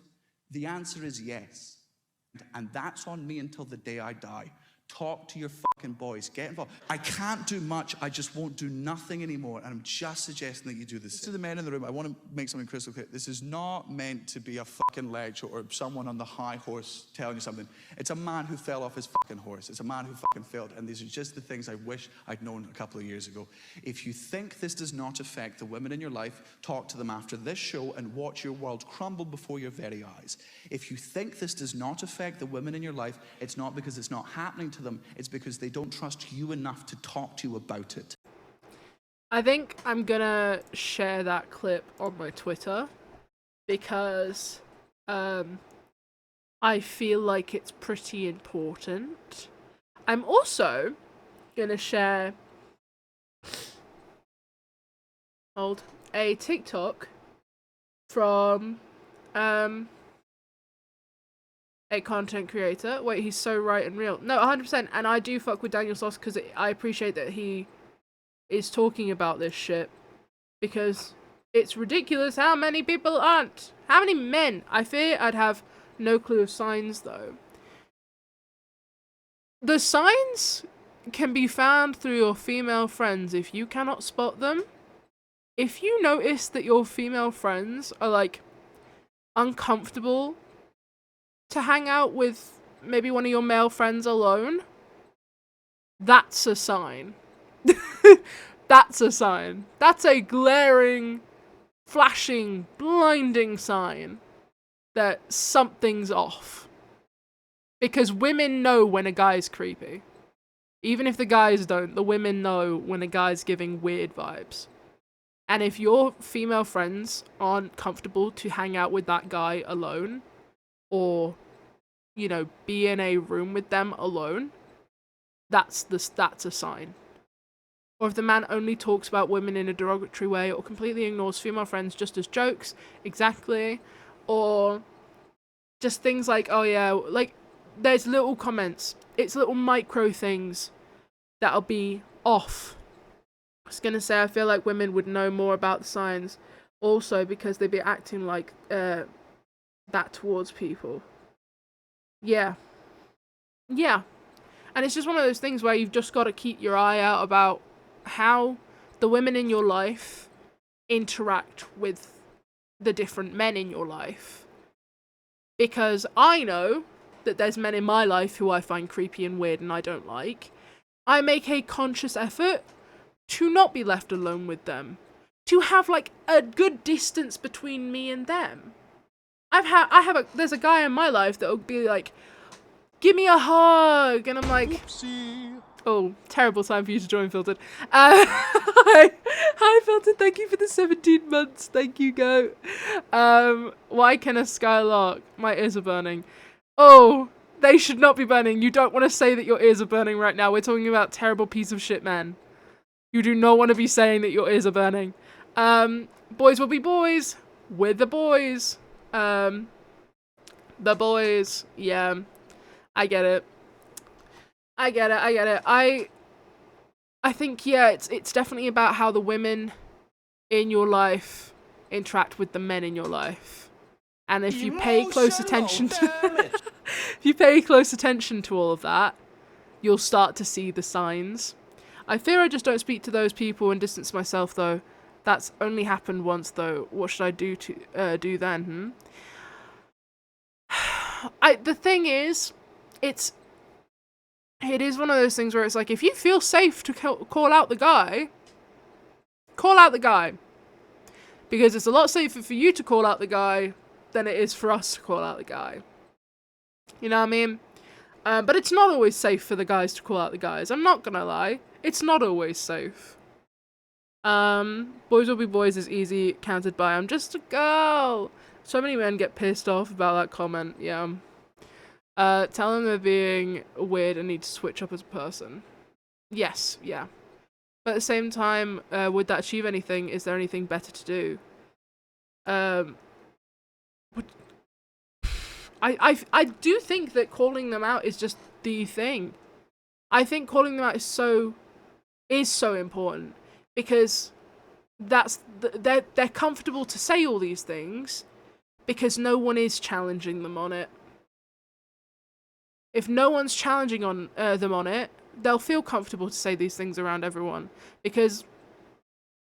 The answer is yes. And that's on me until the day I die. Talk to your fucking boys. Get involved. I can't do much. I just won't do nothing anymore. And I'm just suggesting that you do this. To the men in the room, I want to make something crystal clear. This is not meant to be a fucking lecture or someone on the high horse telling you something. It's a man who fell off his fucking horse. It's a man who fucking failed. And these are just the things I wish I'd known a couple of years ago. If you think this does not affect the women in your life, talk to them after this show and watch your world crumble before your very eyes. If you think this does not affect the women in your life, it's not because it's not happening to them, it's because they don't trust you enough to talk to you about it. I think I'm gonna share that clip on my Twitter because I feel like it's pretty important. I'm also gonna share a TikTok from a content creator. Wait, he's so right and real. No, 100%. And I do fuck with Daniel Sloss because I appreciate that he is talking about this shit. Because it's ridiculous how many people aren't. How many men? I fear I'd have no clue of signs, though. The signs can be found through your female friends if you cannot spot them. If you notice that your female friends are, like, uncomfortable to hang out with maybe one of your male friends alone, that's a sign. That's a sign. That's a glaring, flashing, blinding sign that something's off. Because women know when a guy's creepy. Even if the guys don't, the women know when a guy's giving weird vibes. And if your female friends aren't comfortable to hang out with that guy alone, or, you know, be in a room with them alone, that's a sign. Or if the man only talks about women in a derogatory way, or completely ignores female friends just as jokes, exactly. Or just things like, oh yeah, like, there's little comments. It's little micro things that'll be off. I was gonna say, I feel like women would know more about the signs also because they'd be acting like that towards people. Yeah. And it's just one of those things where you've just got to keep your eye out about how the women in your life interact with the different men in your life. Because I know that there's men in my life who I find creepy and weird and I don't like. I make a conscious effort to not be left alone with them. to have like a good distance between me and them. There's a guy in my life that will be like, give me a hug, and I'm like, Oopsie. oh, terrible time for you to join, Filtered. Hi, Filtered, thank you for the 17 months, thank you, goat. Why can a skylark? My ears are burning. Oh, they should not be burning. You don't want to say that your ears are burning right now. We're talking about terrible piece of shit, man. You do not want to be saying that your ears are burning. Boys will be boys. With the boys. The boys. Yeah. I get it. I get it. I think, yeah, it's definitely about how the women in your life interact with the men in your life. And if you pay close attention to if you pay close attention to all of that, you'll start to see the signs. I fear I just don't speak to those people and distance myself, though. That's only happened once, though. What should I do do then? The thing is, it is one of those things where it's like, if you feel safe to call out the guy, call out the guy. Because it's a lot safer for you to call out the guy than it is for us to call out the guy. You know what I mean? But it's not always safe for the guys to call out the guys. I'm not gonna lie. It's not always safe. Boys will be boys is easy counted by I'm just a girl. So many men get pissed off about that comment. Yeah. Tell them they're being weird and need to switch up as a person. Yes, yeah. But at the same time, would that achieve anything? Is there anything better to do? I do think that calling them out is just the thing. I think calling them out is so important because they're comfortable to say all these things because no one is challenging them on it. If no one's challenging them on it, they'll feel comfortable to say these things around everyone because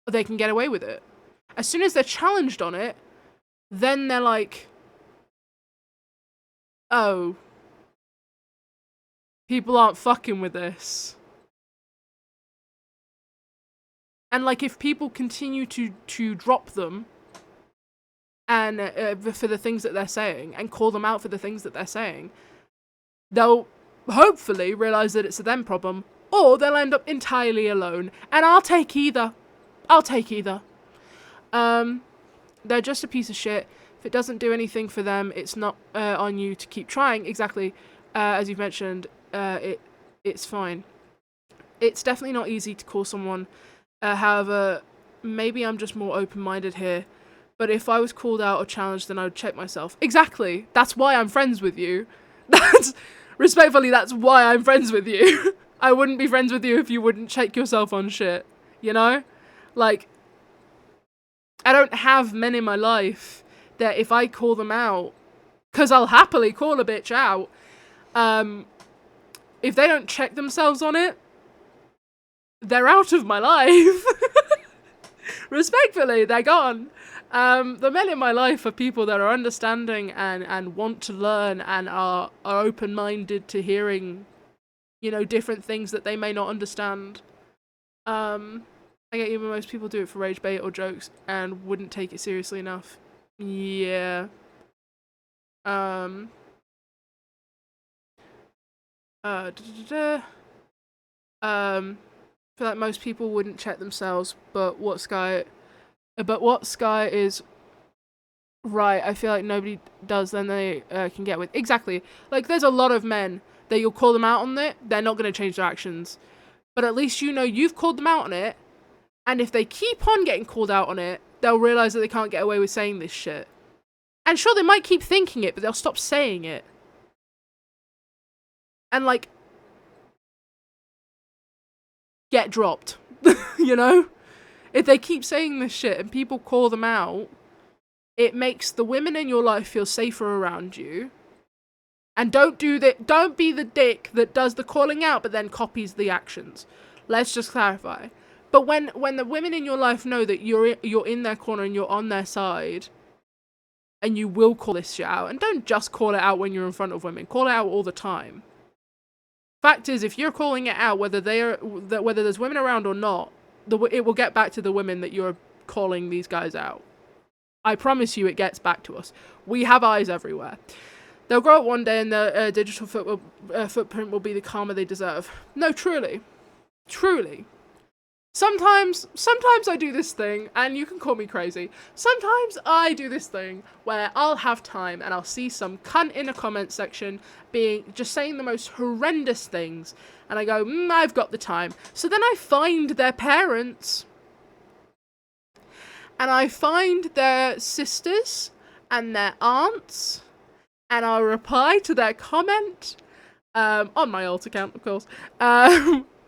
they can get away with it. As soon as they're challenged on it, then they're like, oh, people aren't fucking with this. And like, if people continue to drop them and for the things that they're saying and call them out for the things that they're saying, they'll hopefully realize that it's a them problem, or they'll end up entirely alone. And I'll take either. They're just a piece of shit. If it doesn't do anything for them, it's not on you to keep trying. Exactly. As you've mentioned, it's fine. It's definitely not easy to call someone. However, maybe I'm just more open-minded here. But if I was called out or challenged, then I would check myself. Exactly. That's why I'm friends with you. Respectfully, that's why I'm friends with you. I wouldn't be friends with you if you wouldn't check yourself on shit. You know? Like, I don't have men in my life that if I call them out, because I'll happily call a bitch out, if they don't check themselves on it, they're out of my life. Respectfully, they're gone. The men in my life are people that are understanding and want to learn and are open-minded to hearing, you know, different things that they may not understand. I get even most people do it for rage bait or jokes and wouldn't take it seriously enough. Yeah. I feel like most people wouldn't check themselves, but what Sky is right, I feel like nobody does, then they can get with. Exactly. Like, there's a lot of men that you'll call them out on it, they're not going to change their actions. But at least you know you've called them out on it, and if they keep on getting called out on it, they'll realize that they can't get away with saying this shit. And sure, they might keep thinking it, but they'll stop saying it. And, like, get dropped. You know? If they keep saying this shit and people call them out, it makes the women in your life feel safer around you. And don't be the dick that does the calling out but then copies the actions. Let's just clarify. But when the women in your life know that you're in their corner and you're on their side, and you will call this shit out, and don't just call it out when you're in front of women, call it out all the time. Fact is, if you're calling it out, whether there's women around or not, it will get back to the women that you're calling these guys out. I promise you it gets back to us. We have eyes everywhere. They'll grow up one day and their digital footprint will be the karma they deserve. No, truly. Truly. Sometimes I do this thing, and you can call me crazy. Sometimes I do this thing where I'll have time and I'll see some cunt in a comment section just saying the most horrendous things, and I go, I've got the time. So then I find their parents, and I find their sisters and their aunts, and I'll reply to their comment, on my alt account, of course,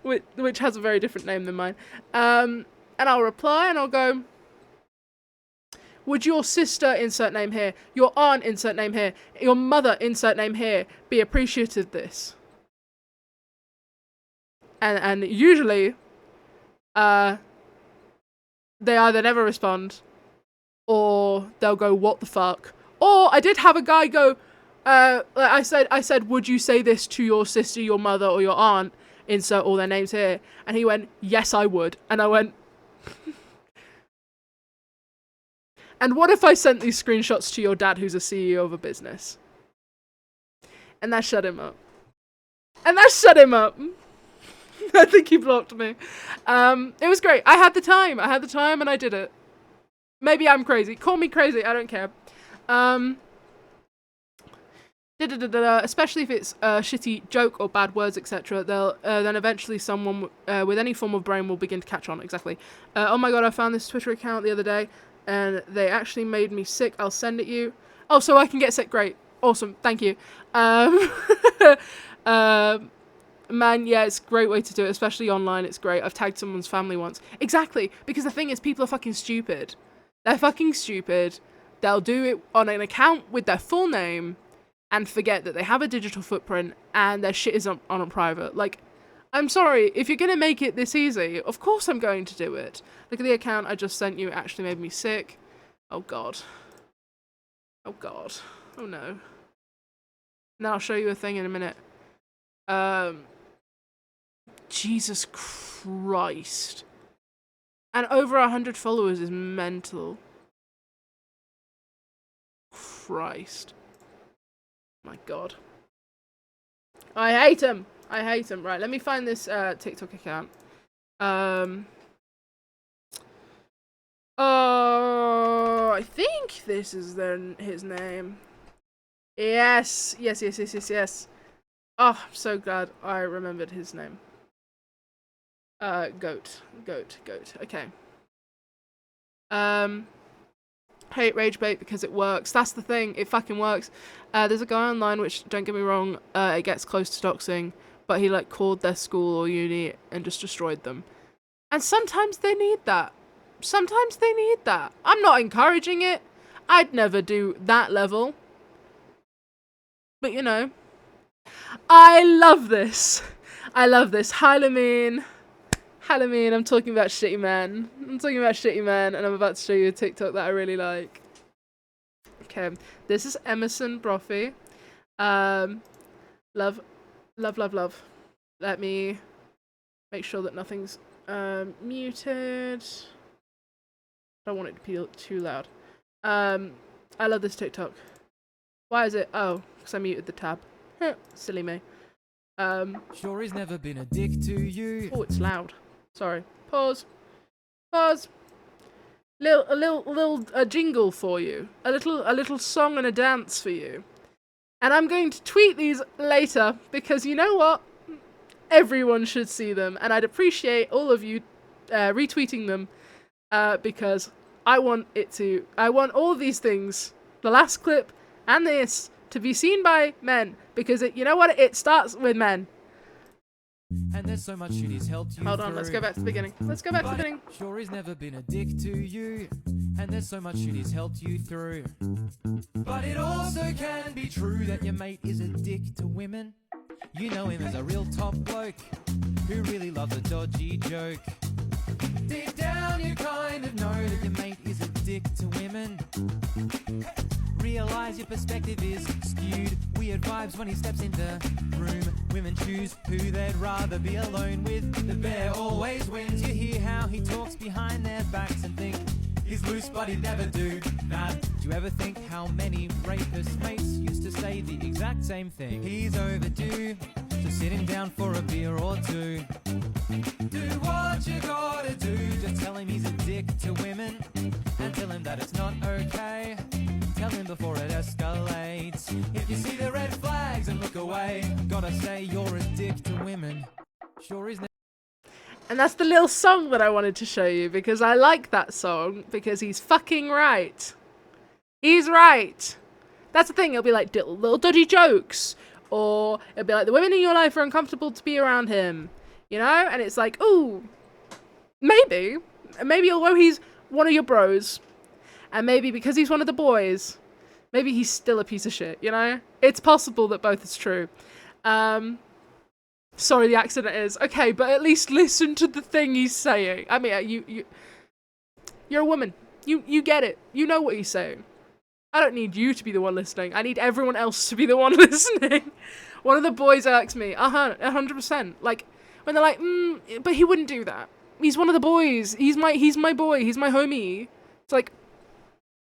which has a very different name than mine. And I'll reply and I'll go, would your sister, insert name here, your aunt, insert name here, your mother, insert name here, be appreciative of this? And usually, they either never respond, or they'll go, what the fuck? Or I did have a guy go, I said, would you say this to your sister, your mother, or your aunt? Insert all their names here. And he went, yes, I would. And I went, and what if I sent these screenshots to your dad who's a CEO of a business? And that shut him up. I think he blocked me. It was great. I had the time and I did it. Maybe I'm crazy. Call me crazy. I don't care. Especially if it's a shitty joke or bad words, etc. Then eventually someone with any form of brain will begin to catch on. Exactly. Oh my god, I found this Twitter account the other day, and they actually made me sick. I'll send it you. Oh, so I can get sick. Great. Awesome. Thank you. Man, yeah, it's a great way to do it, especially online. It's great. I've tagged someone's family once. Exactly, because the thing is, people are fucking stupid. They're fucking stupid. They'll do it on an account with their full name and forget that they have a digital footprint and their shit is on a private. Like, I'm sorry, if you're going to make it this easy, of course I'm going to do it. Look at the account I just sent you. It actually made me sick. Oh, God. Oh, God. Oh, no. Now I'll show you a thing in a minute. Jesus Christ. And over 100 followers is mental. Christ. My God. I hate him. Right, let me find this TikTok account. Oh, I think this is his name. Yes. Oh, I'm so glad I remembered his name. Goat. Okay. Hate rage bait because it works. That's the thing. It fucking works. There's a guy online, which, don't get me wrong, it gets close to doxing, but he like called their school or uni and just destroyed them. And sometimes they need that. I'm not encouraging it. I'd never do that level. But you know, I love this. Hi, Lamine. I'm talking about Shitty Man. And I'm about to show you a TikTok that I really like. Okay, this is Emerson Brophy. Love. Let me make sure that nothing's muted. I don't want it to be too loud. I love this TikTok. Why is it? Oh, because I muted the tab. Silly me. Sure he's never been a dick to you. Oh, it's loud. Sorry. Pause. A little jingle for you. A little song and a dance for you. And I'm going to tweet these later because you know what? Everyone should see them, and I'd appreciate all of you retweeting them because I want all of these things, the last clip and this, to be seen by men because you know what? It starts with men. And there's so much shit he's helped you Hold on, let's go back to the beginning. Sure he's never been a dick to you. And there's so much shit he's helped you through. But it also can be true that your mate is a dick to women. You know him as a real top bloke who really loves a dodgy joke. Deep down you kind of know that your mate is a dick to women. Realize your perspective is skewed. Weird vibes when he steps into room. Women choose who they'd rather be alone with. The bear always wins. You hear how he talks behind their backs and think He's loose but he'd never do that. Do you ever think how many rapist mates used to say the exact same thing? He's overdue, so sit him down for a beer or two. Do what you gotta do, just tell him he's a dick to women, and tell him that it's not okay. Tell him before it escalates. If you see the red flags and look away, gotta say you're a dick to women. Sure is. And that's the little song that I wanted to show you, because I like that song, because he's fucking right. He's right. That's the thing, it'll be like little dodgy jokes, or it'll be like the women in your life are uncomfortable to be around him, you know? And it's like, ooh, maybe although he's one of your bros, and maybe because he's one of the boys, maybe he's still a piece of shit, you know? It's possible that both is true. Sorry, the accident is. Okay, but at least listen to the thing he's saying. I mean, you're a woman. You get it. You know what he's saying. I don't need you to be the one listening. I need everyone else to be the one listening. One of the boys irks me. 100%. Like, when they're like, but he wouldn't do that. He's one of the boys. He's my boy. He's my homie. It's like,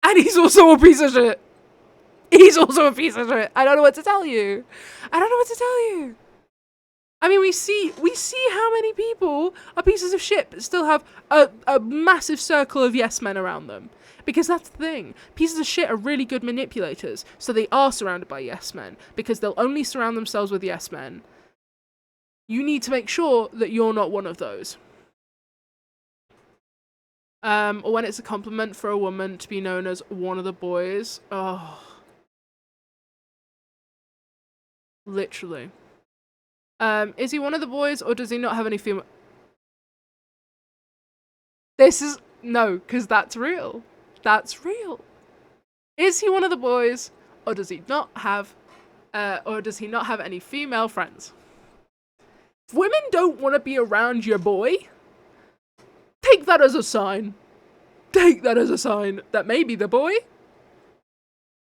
and he's also a piece of shit. He's also a piece of shit. I don't know what to tell you. I mean, we see how many people are pieces of shit but still have a massive circle of yes men around them. Because that's the thing. Pieces of shit are really good manipulators, so they are surrounded by yes men, because they'll only surround themselves with yes men. You need to make sure that you're not one of those. Or when it's a compliment for a woman to be known as one of the boys. Oh. Literally. Is he one of the boys, or does he not have any female? No, because that's real. That's real. Is he one of the boys, or does he not have any female friends? If women don't want to be around your boy, take that as a sign. Take that as a sign that maybe the boy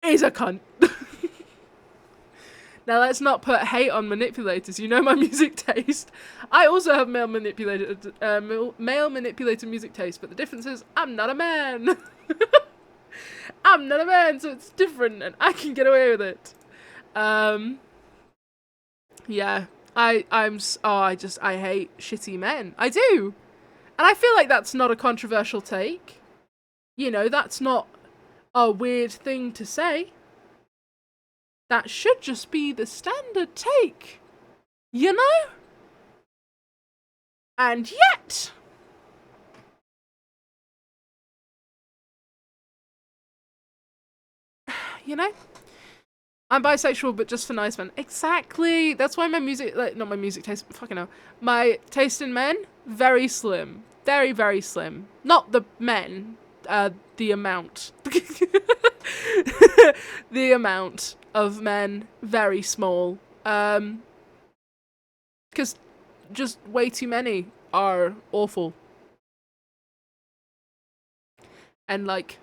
is a cunt. Now, let's not put hate on manipulators. You know my music taste. I also have male manipulated music taste, but the difference is I'm not a man. I'm not a man, so it's different, and I can get away with it. Yeah, I hate shitty men. I do, and I feel like that's not a controversial take. You know, that's not a weird thing to say. That should just be the standard take, you know? And yet, you know, I'm bisexual, but just for nice men. Exactly. That's why my music, not my music taste, fucking hell. My taste in men, very slim. Very, very slim. Not the men, the amount. The amount of men, very small. Because just way too many are awful. And, like,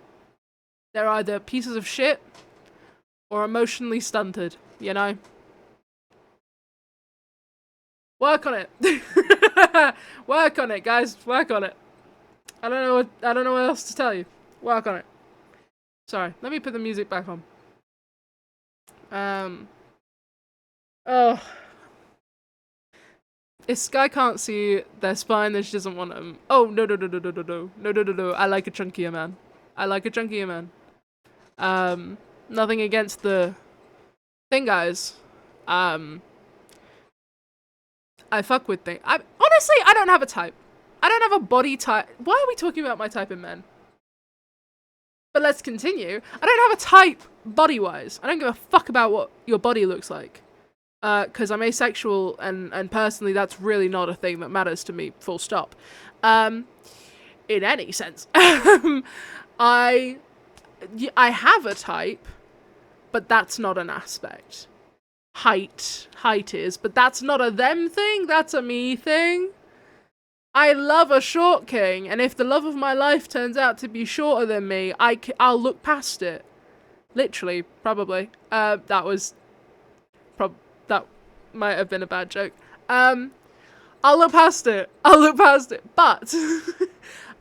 they're either pieces of shit or emotionally stunted, you know? Work on it. Work on it, guys. Work on it. I don't know what else to tell you. Work on it. Sorry, let me put the music back on. Oh. If Sky can't see their spine, then she doesn't want them. Oh, no. No. I like a chunkier man. Nothing against the thing, guys. I fuck with things. Honestly, I don't have a type. I don't have a body type. Why are we talking about my type in men? But let's continue. I don't have a type body-wise. I don't give a fuck about what your body looks like. Because I'm asexual, and personally, that's really not a thing that matters to me, full stop. In any sense. I have a type, but that's not an aspect. Height is, but that's not a them thing, that's a me thing. I love a short king, and if the love of my life turns out to be shorter than me, I'll look past it. Literally, probably. That might have been a bad joke. I'll look past it. But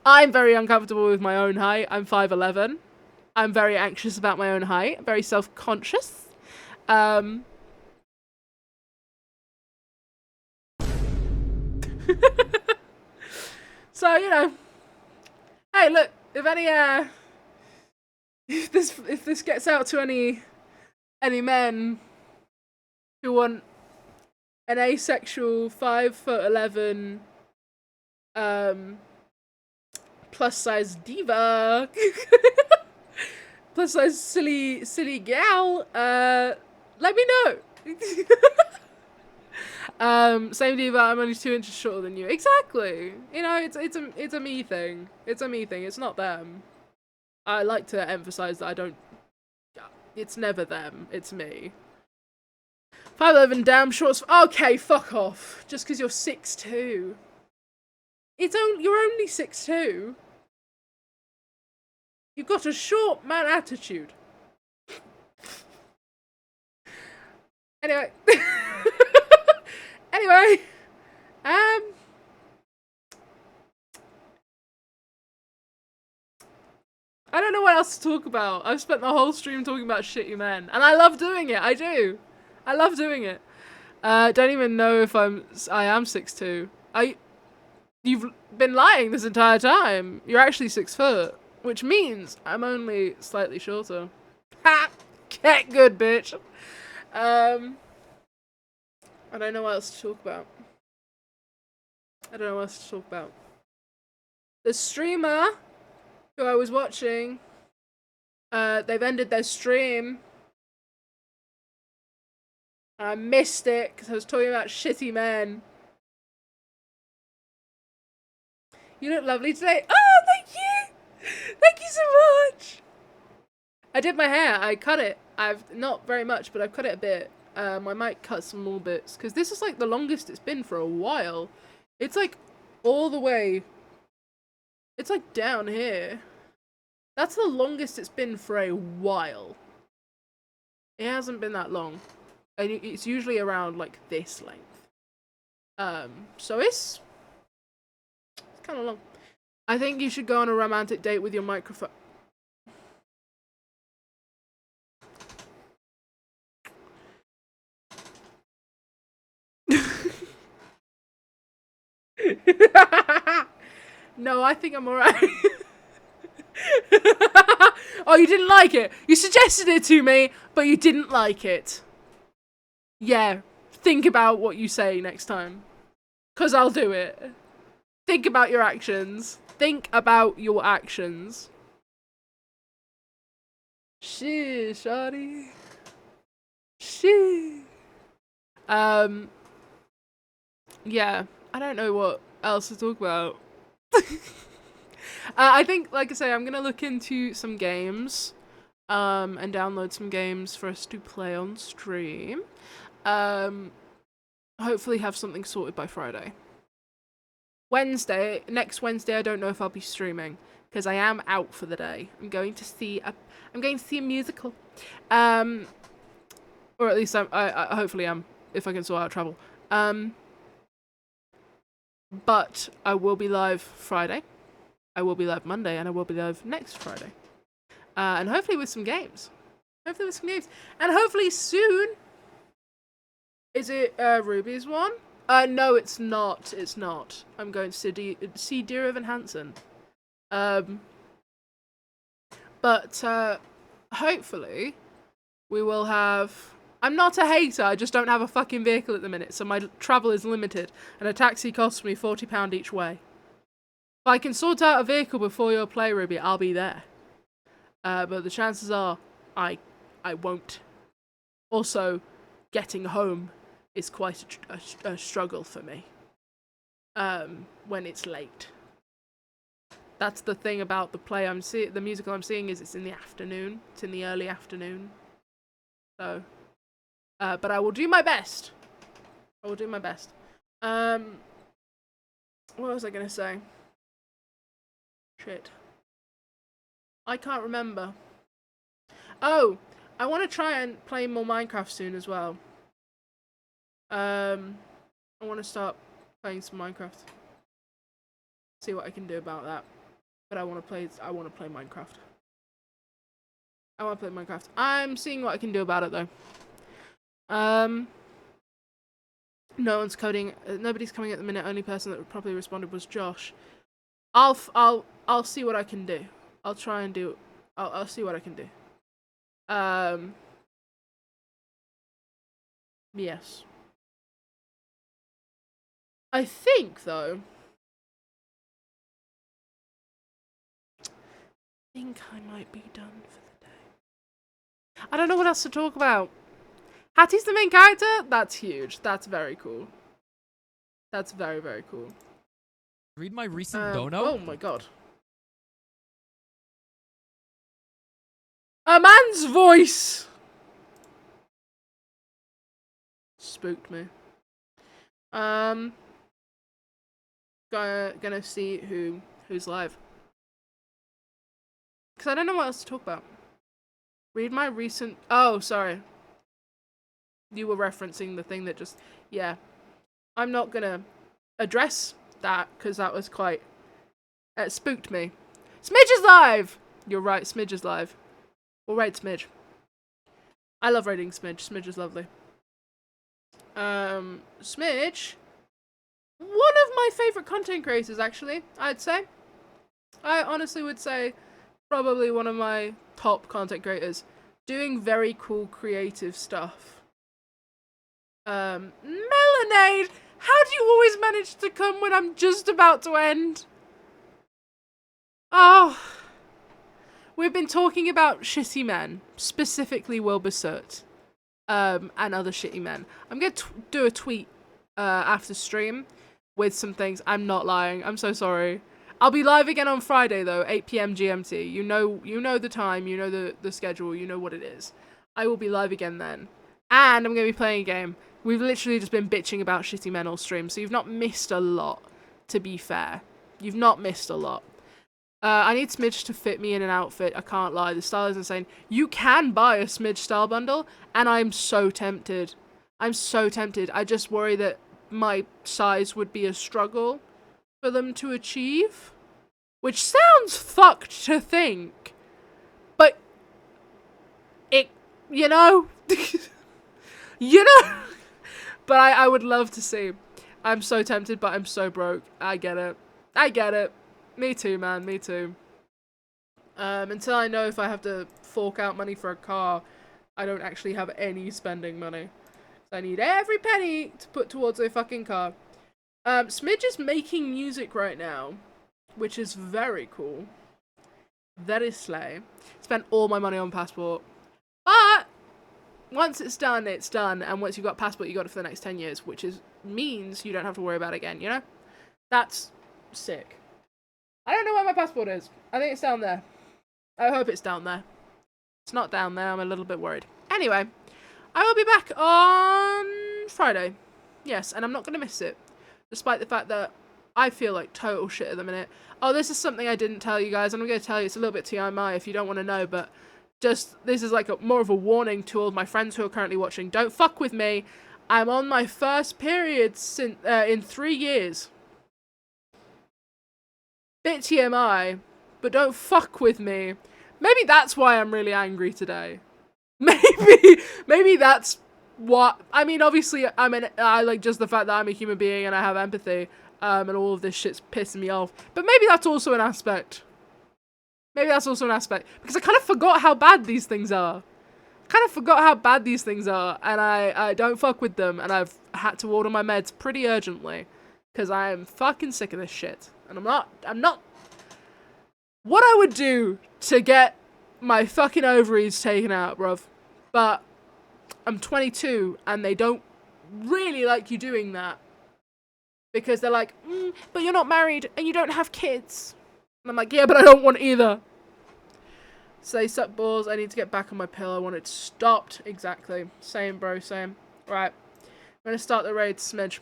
I'm very uncomfortable with my own height. I'm 5'11". I'm very anxious about my own height. Very self-conscious. So, you know. Hey, look, if any if this gets out to any men who want an asexual 5'11" plus size diva plus size silly gal, let me know. Same diva, I'm only 2 inches shorter than you. Exactly. You know, it's a me thing. It's a me thing. It's not them. I like to emphasize that I don't. It's never them. It's me. 5'11", damn short. Okay, fuck off. Just because you're 6'2". You're only 6'2". You've got a short man attitude. Anyway. Anyway. I don't know what else to talk about. I've spent the whole stream talking about shitty men. And I love doing it. I do. I love doing it. Don't even know if I am 6'2". You've been lying this entire time. You're actually 6 foot. Which means I'm only slightly shorter. Ha! Get good, bitch. I don't know what else to talk about. The streamer who I was watching, they've ended their stream. I missed it because I was talking about shitty men. You look lovely today. Oh, thank you! Thank you so much! I did my hair. I cut it. Not very much, but I've cut it a bit. I might cut some more bits because this is like the longest it's been for a while. It's like all the way. It's like down here. That's the longest it's been for a while. It hasn't been that long. And it's usually around like this length. So it's kind of long. I think you should go on a romantic date with your microphone. No, I think I'm alright. Oh, you didn't like it? You suggested it to me, but you didn't like it. Yeah, think about what you say next time. 'Cause I'll do it. Think about your actions. Think about your actions. Shit, shawty. Shit. Yeah, I don't know what else to talk about. I think, like I say, I'm gonna look into some games, and download some games for us to play on stream. Hopefully have something sorted by Friday. Next Wednesday, I don't know if I'll be streaming because I am out for the day. I'm going to see a musical, or at least I hopefully am if I can sort out travel. But I will be live Friday. I will be live Monday, and I will be live next Friday. And hopefully with some games. And hopefully soon. Is it Ruby's one? No, it's not. It's not. I'm going to see Dear Evan Hansen. But hopefully we will have... I'm not a hater, I just don't have a fucking vehicle at the minute, so my travel is limited, and a taxi costs me £40 each way. If I can sort out a vehicle before your play, Ruby, I'll be there. But the chances are I won't. Also, getting home is quite a struggle for me. When it's late. That's the thing about the play the musical I'm seeing is it's in the afternoon. It's in the early afternoon. So, but I will do my best. What was I gonna say? Shit. I can't remember. Oh, I want to try and play more Minecraft soon as well. I want to start playing some Minecraft. See what I can do about that. But I want to play Minecraft. I want to play Minecraft. I'm seeing what I can do about it though. No one's coding. Nobody's coming at the minute. Only person that properly responded was Josh. I'll see what I can do. I'll try and do. I'll see what I can do. Yes. I think though. I think I might be done for the day. I don't know what else to talk about. Hattie's the main character? That's huge. That's very cool. That's very, very cool. Read my recent dono. Oh my god. A man's voice! Spooked me. Gonna see who's live. Because I don't know what else to talk about. Read my recent... Oh, sorry. You were referencing the thing that just... Yeah. I'm not gonna address that, because that was quite... It spooked me. Smidge is live! You're right, Smidge is live. We'll raid Smidge. I love raiding Smidge. Smidge is lovely. Smidge... One of my favourite content creators, actually, I'd say. I honestly would say probably one of my top content creators. Doing very cool creative stuff. Melonade! How do you always manage to come when I'm just about to end? Oh. We've been talking about shitty men. Specifically Will Besert. And other shitty men. I'm going to do a tweet after stream with some things. I'm not lying. I'm so sorry. I'll be live again on Friday though, 8 PM GMT. You know the time, you know the schedule, you know what it is. I will be live again then. And I'm going to be playing a game. We've literally just been bitching about shitty men all stream, so you've not missed a lot, to be fair. You've not missed a lot. I need Smidge to fit me in an outfit, I can't lie. The style is insane. You can buy a Smidge style bundle, and I'm so tempted. I'm so tempted. I just worry that my size would be a struggle for them to achieve. Which sounds fucked to think. But it, you know, but I would love to see. I'm so tempted, but I'm so broke. I get it. I get it. Me too, man. Me too. Until I know if I have to fork out money for a car, I don't actually have any spending money. I need every penny to put towards a fucking car. Smidge is making music right now, which is very cool. That is slay. Spent all my money on Passport. But once it's done, it's done. And once you've got Passport, you got it for the next 10 years, which means you don't have to worry about it again, you know? That's sick. I don't know where my Passport is. I think it's down there. I hope it's down there. It's not down there. I'm a little bit worried. Anyway, I will be back on Friday. Yes, and I'm not going to miss it. Despite the fact that I feel like total shit at the minute. Oh, this is something I didn't tell you guys, and I'm going to tell you. It's a little bit TMI if you don't want to know, but just, this is like more of a warning to all of my friends who are currently watching. Don't fuck with me. I'm on my first period in 3 years. Bit TMI, but don't fuck with me. Maybe that's why I'm really angry today. Maybe that's what, I mean, obviously, I like just the fact that I'm a human being and I have empathy, and all of this shit's pissing me off. But maybe that's also an aspect. Maybe that's also an aspect. Because I kind of forgot how bad these things are. And I don't fuck with them, and I've had to order my meds pretty urgently. Because I am fucking sick of this shit. And I'm not... What I would do to get my fucking ovaries taken out, bruv. But I'm 22, and they don't really like you doing that. Because they're like, but you're not married, and you don't have kids. And I'm like, yeah, but I don't want either. So they suck balls. I need to get back on my pill. I want it stopped. Exactly. Same, bro, same. Right. I'm going to start the raid, Smidge.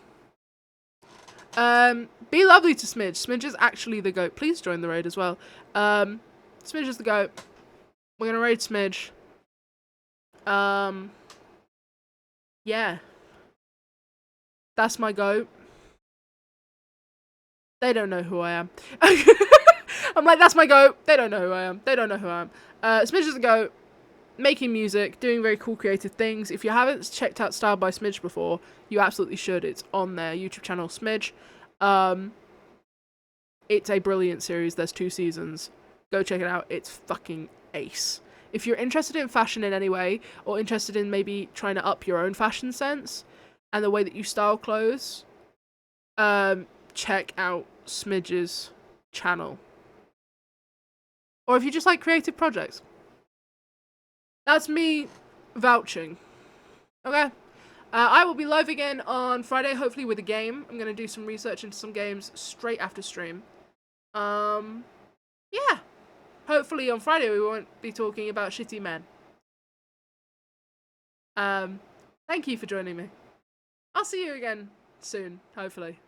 Be lovely to Smidge. Smidge is actually the GOAT. Please join the raid as well. Smidge is the GOAT. We're gonna raid Smidge. Yeah. That's my GOAT. They don't know who I am. I'm like, that's my goat. They don't know who I am. They don't know who I am. Smidge is a goat, making music, doing very cool creative things. If you haven't checked out Style by Smidge before, you absolutely should. It's on their YouTube channel, Smidge. It's a brilliant series. There's 2 seasons. Go check it out. It's fucking ace. If you're interested in fashion in any way, or interested in maybe trying to up your own fashion sense and the way that you style clothes, check out Smidge's channel. Or if you just like creative projects. That's me vouching. Okay? I will be live again on Friday, hopefully with a game. I'm going to do some research into some games straight after stream. Yeah. Hopefully on Friday we won't be talking about shitty men. Thank you for joining me. I'll see you again soon, hopefully.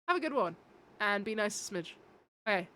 Have a good one. And be nice to Smidge. Okay.